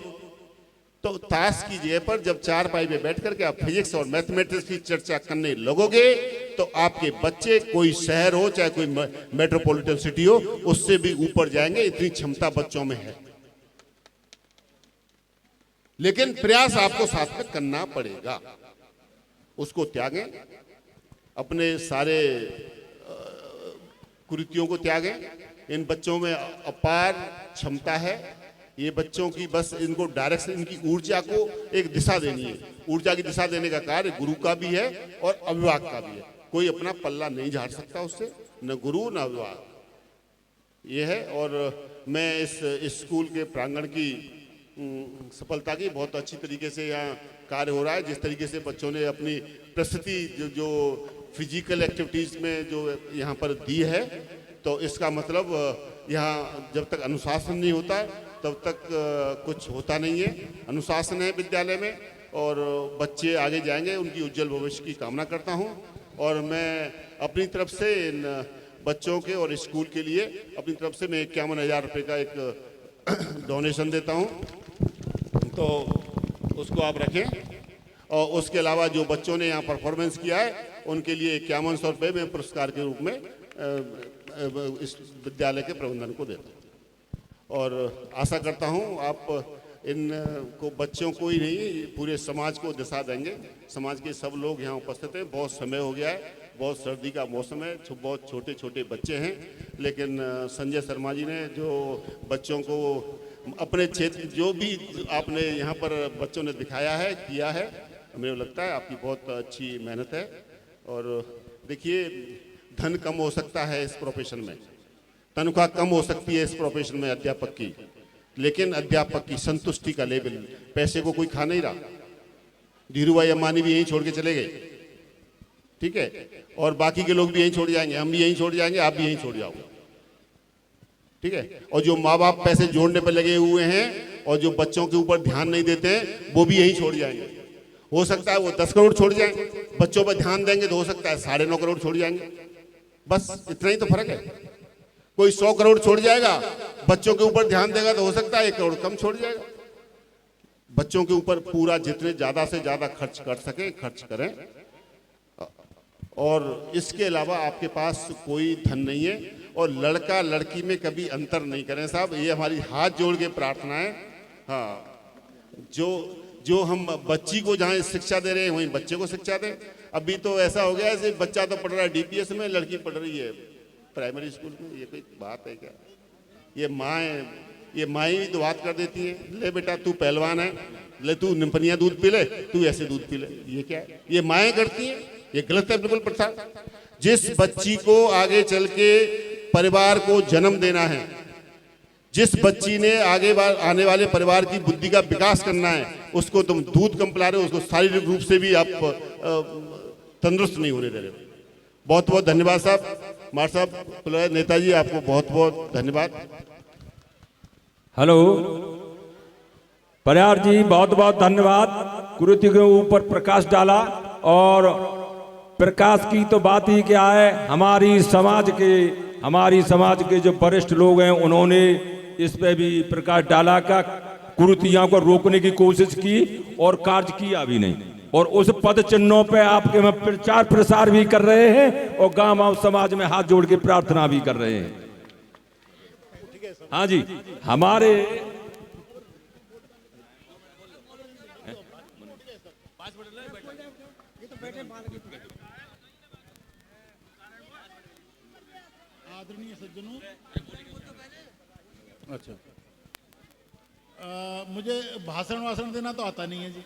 तो ताश की जगह पर जब चारपाई पे बैठ करके आप फिजिक्स और मैथमेटिक्स की चर्चा करने लगोगे तो आपके बच्चे, कोई शहर हो चाहे कोई मेट्रोपॉलिटन सिटी हो, उससे भी ऊपर जाएंगे। इतनी क्षमता बच्चों में है, लेकिन प्रयास आपको साथ में करना पड़ेगा। उसको त्यागें, अपने सारे कुरीतियों को त्यागें। इन बच्चों में अपार क्षमता है। ये बच्चों की बस इनको डायरेक्शन, इनकी ऊर्जा को एक दिशा देनी है। ऊर्जा की दिशा देने का कार्य गुरु का भी है और अभिभावक का भी है। कोई अपना पल्ला नहीं झाड़ सकता उससे, न गुरु न अभिभावक, ये है। और मैं इस स्कूल के प्रांगण की सफलता की बहुत अच्छी तरीके से यहाँ कार्य हो रहा है। जिस तरीके से बच्चों ने अपनी प्रस्तुति जो फिजिकल एक्टिविटीज में जो यहाँ पर दी है, तो इसका मतलब यहाँ जब तक अनुशासन नहीं होता तब तक कुछ होता नहीं है। अनुशासन है विद्यालय में और बच्चे आगे जाएंगे, उनकी उज्जवल भविष्य की कामना करता हूँ। और मैं अपनी तरफ से इन बच्चों के और स्कूल के लिए अपनी तरफ से मैं 51,000 रुपये का एक डोनेशन देता हूँ, तो उसको आप रखें। और उसके अलावा जो बच्चों ने यहाँ परफॉर्मेंस किया है उनके लिए 5100 रुपये में पुरस्कार के रूप में इस विद्यालय के प्रबंधन को देता हूँ। और आशा करता हूँ आप इन को, बच्चों को ही नहीं पूरे समाज को दिशा देंगे। समाज के सब लोग यहाँ उपस्थित हैं। बहुत समय हो गया है, बहुत सर्दी का मौसम है, बहुत छोटे छोटे बच्चे हैं, लेकिन संजय शर्मा जी ने जो बच्चों को अपने क्षेत्र, जो भी आपने यहाँ पर बच्चों ने दिखाया है, किया है, मुझे लगता है आपकी बहुत अच्छी मेहनत है। और देखिए, धन कम हो सकता है इस प्रोफेशन में, तनख्वाह कम हो सकती है इस प्रोफेशन में अध्यापक की, लेकिन अध्यापक की संतुष्टि का लेवल, पैसे को कोई खा नहीं रहा। धीरू भाई अंबानी भी यहीं छोड़ के चले गए, ठीक है, और बाकी के लोग भी यहीं छोड़ जाएंगे, हम भी यहीं छोड़ जाएंगे, आप भी यहीं छोड़ जाओगे, ठीक है। और जो माँ बाप पैसे जोड़ने पर लगे हुए हैं और जो बच्चों के ऊपर ध्यान नहीं देते हैं, वो भी यहीं छोड़ जाएंगे। हो सकता है वो 10 करोड़ छोड़ जाएं, बच्चों पर ध्यान देंगे तो हो सकता है 9.5 करोड़ छोड़ जाएंगे। बस इतना ही तो फर्क है। कोई 100 करोड़ छोड़ जाएगा, बच्चों के ऊपर ध्यान देगा तो हो सकता है 1 करोड़ कम छोड़ जाएगा। बच्चों के ऊपर पूरा जितने ज्यादा से ज्यादा खर्च कर सके खर्च करें। और इसके अलावा आपके पास कोई धन नहीं है और लड़का लड़की में कभी अंतर नहीं करें साहब, ये हमारी हाथ जोड़ के प्रार्थना है। हाँ, जो हम बच्ची को जहाँ शिक्षा दे रहे हैं वहीं बच्चे को शिक्षा दें। अभी तो ऐसा हो गया है, बच्चा तो पढ़ रहा है DPS में, लड़की पढ़ रही है प्राइमरी स्कूल में। ये कोई बात है क्या? ये माएँ भी तो बात कर देती है, ले बेटा तू पहलवान है, ले तू निम्पनिया दूध पी ले, तू ऐसे दूध पी ले। ये क्या है? ये माएँ करती हैं, ये गलत है बिल्कुल प्रथा। जिस बच्ची को आगे चल के परिवार को जन्म देना है, जिस बच्ची ने आगे आने वाले परिवार की बुद्धि का विकास करना है, उसको तुम दूध कम पिला रहे हो, उसको शारीरिक रूप से भी आप तंदुरुस्त नहीं होने दे रहे हो। बहुत बहुत धन्यवाद साहब। मार साहब, नेताजी आपको बहुत बहुत धन्यवाद।
हेलो परियार जी, बहुत बहुत धन्यवाद। कुरीति के ऊपर प्रकाश डाला, और प्रकाश की तो बात ही क्या है, हमारी समाज के जो वरिष्ठ लोग हैं उन्होंने इस पे भी प्रकाश डाला का कुरीतियों को रोकने की कोशिश की और कार्य किया भी नहीं, और उस पद चिन्हों पे आपके में प्रचार प्रसार भी कर रहे हैं और गांव समाज में हाथ जोड़ के प्रार्थना भी कर रहे हैं। हाँ जी, हमारे
आदरणीय सज्जनों, अच्छा, मुझे भाषण देना तो आता नहीं है जी।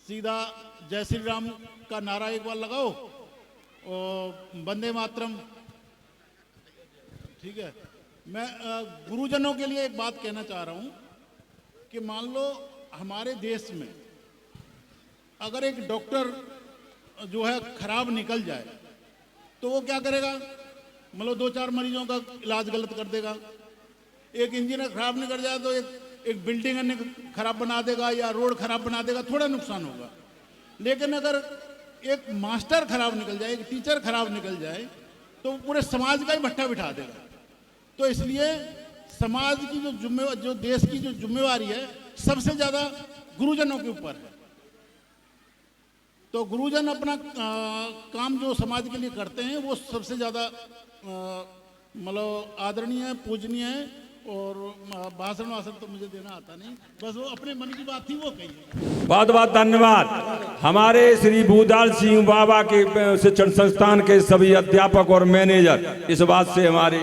सीधा जय श्री राम का नारा एक बार लगाओ और वंदे मातरम, ठीक है। मैं गुरुजनों के लिए एक बात कहना चाह रहा हूं कि मान लो हमारे देश में अगर एक डॉक्टर जो है खराब निकल जाए तो वो क्या करेगा? मतलब 2-4 मरीजों का इलाज गलत कर देगा। एक इंजीनियर खराब निकल जाए तो एक बिल्डिंग खराब बना देगा या रोड खराब बना देगा, थोड़ा नुकसान होगा। लेकिन अगर एक मास्टर खराब निकल जाए, एक टीचर खराब निकल जाए, तो पूरे समाज का ही भट्ठा बिठा देगा। तो इसलिए समाज की जो देश की जो जिम्मेवारी है सबसे ज्यादा गुरुजनों के ऊपर है। तो गुरुजन अपना काम जो समाज के लिए करते हैं वो सबसे ज्यादा मतलब आदरणीय है, पूजनीय है। और भाषण तो मुझे देना आता नहीं, बस वो अपने मन की बात थी वो कही।
बहुत बहुत धन्यवाद। हमारे श्री भूदाल सिंह बाबा के शिक्षण संस्थान के सभी अध्यापक और मैनेजर इस बात से हमारे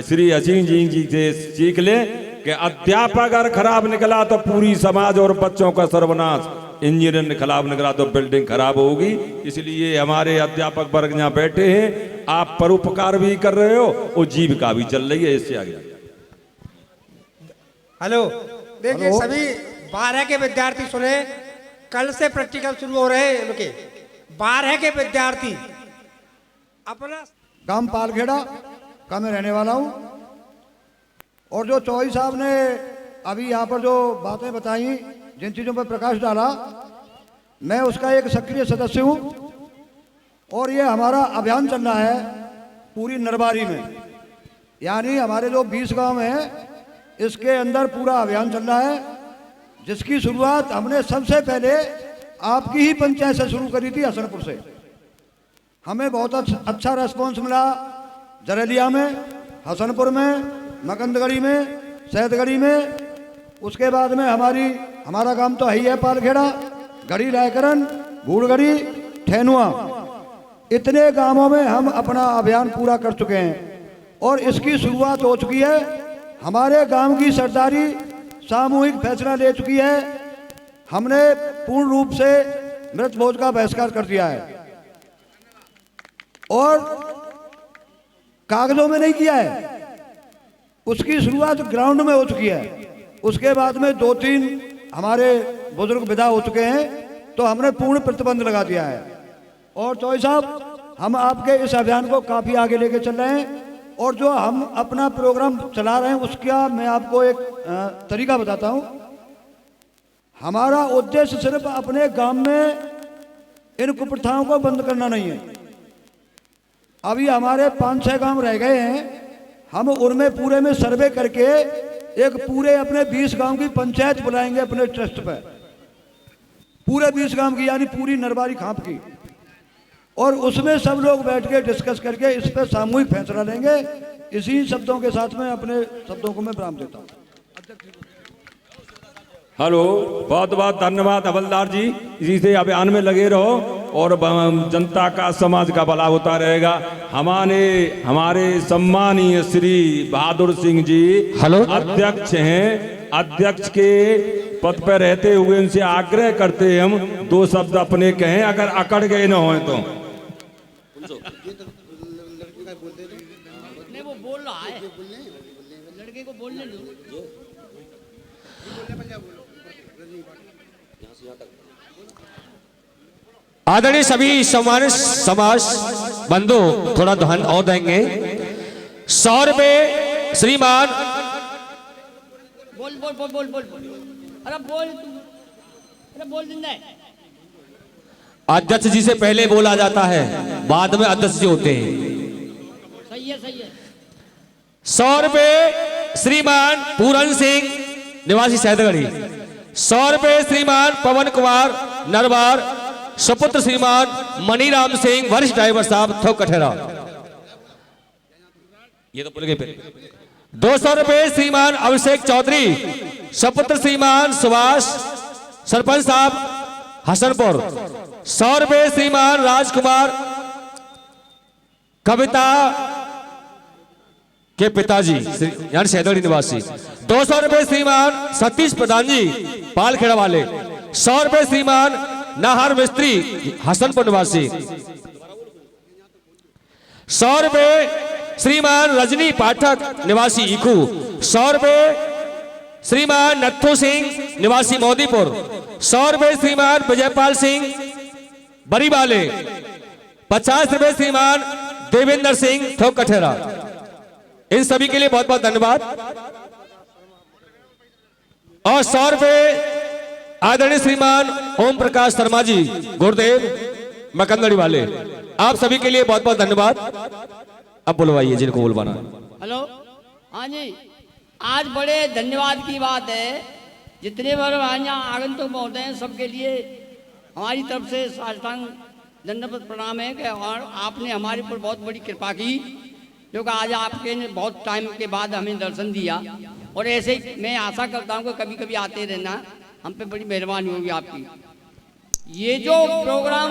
श्री हसीन जी से सीख ले कि अध्यापक अगर खराब निकला तो पूरी समाज और बच्चों का सर्वनाश, इंजीनियर खराब निकला तो बिल्डिंग खराब होगी। इसलिए हमारे अध्यापक वर्ग यहाँ बैठे हैं, आप परोपकार भी कर रहे हो और जीविका भी चल रही है। इससे आगे
हेलो, देखिए सभी 12 के विद्यार्थी सुने, कल से प्रैक्टिकल शुरू हो रहे हैं इनके। 12 के विद्यार्थी अपना
गांव पालखेड़ा का मैं रहने वाला हूं, और जो चौधरी साहब ने अभी यहाँ पर जो बातें बताई, जिन चीज़ों पर प्रकाश डाला, मैं उसका एक सक्रिय सदस्य हूं। और ये हमारा अभियान चल रहा है पूरी नरबारी में, यानी हमारे जो 20 गांव हैं इसके अंदर पूरा अभियान चल रहा है, जिसकी शुरुआत हमने सबसे पहले आपकी ही पंचायत से शुरू करी थी, हसनपुर से। हमें बहुत अच्छा रेस्पॉन्स मिला जरेलिया में, हसनपुर में, मकंदगढ़ी में, सैदगढ़ी में। उसके बाद में हमारा काम तो है ही है पालखेड़ा, गढ़ी रायकरन, बूढ़गढ़ी, ठेनुआ, इतने गांवों में हम अपना अभियान पूरा कर चुके हैं। और इसकी शुरुआत हो चुकी है, हमारे गांव की सरदारी सामूहिक फैसला ले चुकी है। हमने पूर्ण रूप से मृत भोज का बहिष्कार कर दिया है, और कागजों में नहीं किया है, उसकी शुरुआत ग्राउंड में हो चुकी है। उसके बाद में 2-3 हमारे बुजुर्ग विदा हो चुके हैं, तो हमने पूर्ण प्रतिबंध लगा दिया है। और चौधरी साहब, हम आपके इस अभियान को काफ़ी आगे लेके चल रहे हैं, और जो हम अपना प्रोग्राम चला रहे हैं उसका मैं आपको एक तरीका बताता हूं। हमारा उद्देश्य सिर्फ अपने गांव में इन कुप्रथाओं को बंद करना नहीं है। अभी हमारे 5-6 गांव रह गए हैं, हम उनमें पूरे में सर्वे करके एक पूरे अपने 20 गांव की पंचायत बुलाएंगे अपने ट्रस्ट पर, पूरे 20 गांव की, यानी पूरी नरबारी खाप की। और उसमें सब लोग बैठ के डिस्कस करके इस पर सामूहिक फैसला लेंगे। इसी शब्दों के साथ में अपने शब्दों को मैं विराम देता हूँ।
हेलो, बहुत बहुत धन्यवाद हवलदार जी। इसी से अभियान में लगे रहो और जनता का, समाज का भला होता रहेगा। हमारे सम्मानीय श्री बहादुर सिंह जी अध्यक्ष हैं। अध्यक्ष के पद पर रहते हुए उनसे आग्रह करते हैं हम 2 शब्द अपने कहें, अगर अकड़ गए न हो तो।
वो बोल रहा है, लड़के को बोलने दो।
आदरणीय सभी सम्मानित समाज बंधु थोड़ा धन और देंगे। 100 रुपये श्रीमान।
बोल बोल बोल बोल बोल अरे बोल, अरे बोल जिंदा है।
अध्यक्ष जी से पहले बोला जाता है, बाद में अध्यक्ष जी होते हैं।
सही है, सही है।
100 रुपये श्रीमान पूरन सिंह निवासी सैदगढ़ी। 100 रुपये श्रीमान पवन कुमार नरवार। सुपुत्र श्रीमान मनीराम सिंह वरिष्ठ ड्राइवर साहब थोक कठेरा। ये तो भूल गए फिर। 200 रुपये श्रीमान अभिषेक चौधरी। सुपुत्र श्रीमान सुभाष सरपंच साहब हसनपुर। 100 रुपये श्रीमान राजकुमार कविता के पिताजी यानी सैदड़ी निवासी। 200 रुपये श्रीमान सतीश प्रधान जी पालखेड़ा वाले। 100 रुपये श्रीमान नाहर मिस्त्री हसनपुर निवासी। 100 रुपये श्रीमान रजनी पाठक निवासी इकू। 100 रुपये श्रीमान नत्थू सिंह निवासी मोदीपुर। 100 रुपये श्रीमान विजयपाल सिंह बरीवाले। 50 रुपये श्रीमान देवेंद्र सिंह थोक कठेरा। इन सभी के लिए बहुत बहुत धन्यवाद। और 100 रुपये आदरणीय श्रीमान ओम प्रकाश शर्मा जी गुरुदेव मकंदड़ी वाले। आप सभी के लिए बहुत बहुत धन्यवाद। अब बुलवाइए जिनको बुलवाना।
हेलो, हाँ जी, आज बड़े धन्यवाद की बात है, जितने बार यहाँ आगंतुक महोदय हैं सबके लिए हमारी तरफ से साष्टांग दंडवत प्रणाम है कि और आपने हमारे ऊपर बहुत बड़ी कृपा की, जो कि आज आपके ने बहुत टाइम के बाद हमें दर्शन दिया। और ऐसे ही मैं आशा करता हूँ कि कभी कभी आते रहना, हम पे बड़ी मेहरबानी होगी आपकी। ये जो प्रोग्राम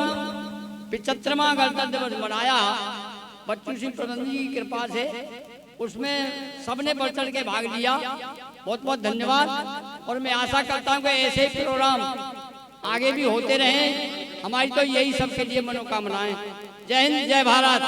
75वां गणतंत्र दिवस मनाया बच्चू सिंह प्रधान जी की कृपा से, उसमें सबने बढ़ चढ़ के भाग लिया। बहुत बहुत धन्यवाद। और मैं आशा करता हूँ कि ऐसे प्रोग्राम आगे भी होते रहें। हमारी तो यही सबके लिए मनोकामनाएं। जय हिंद, जय भारत।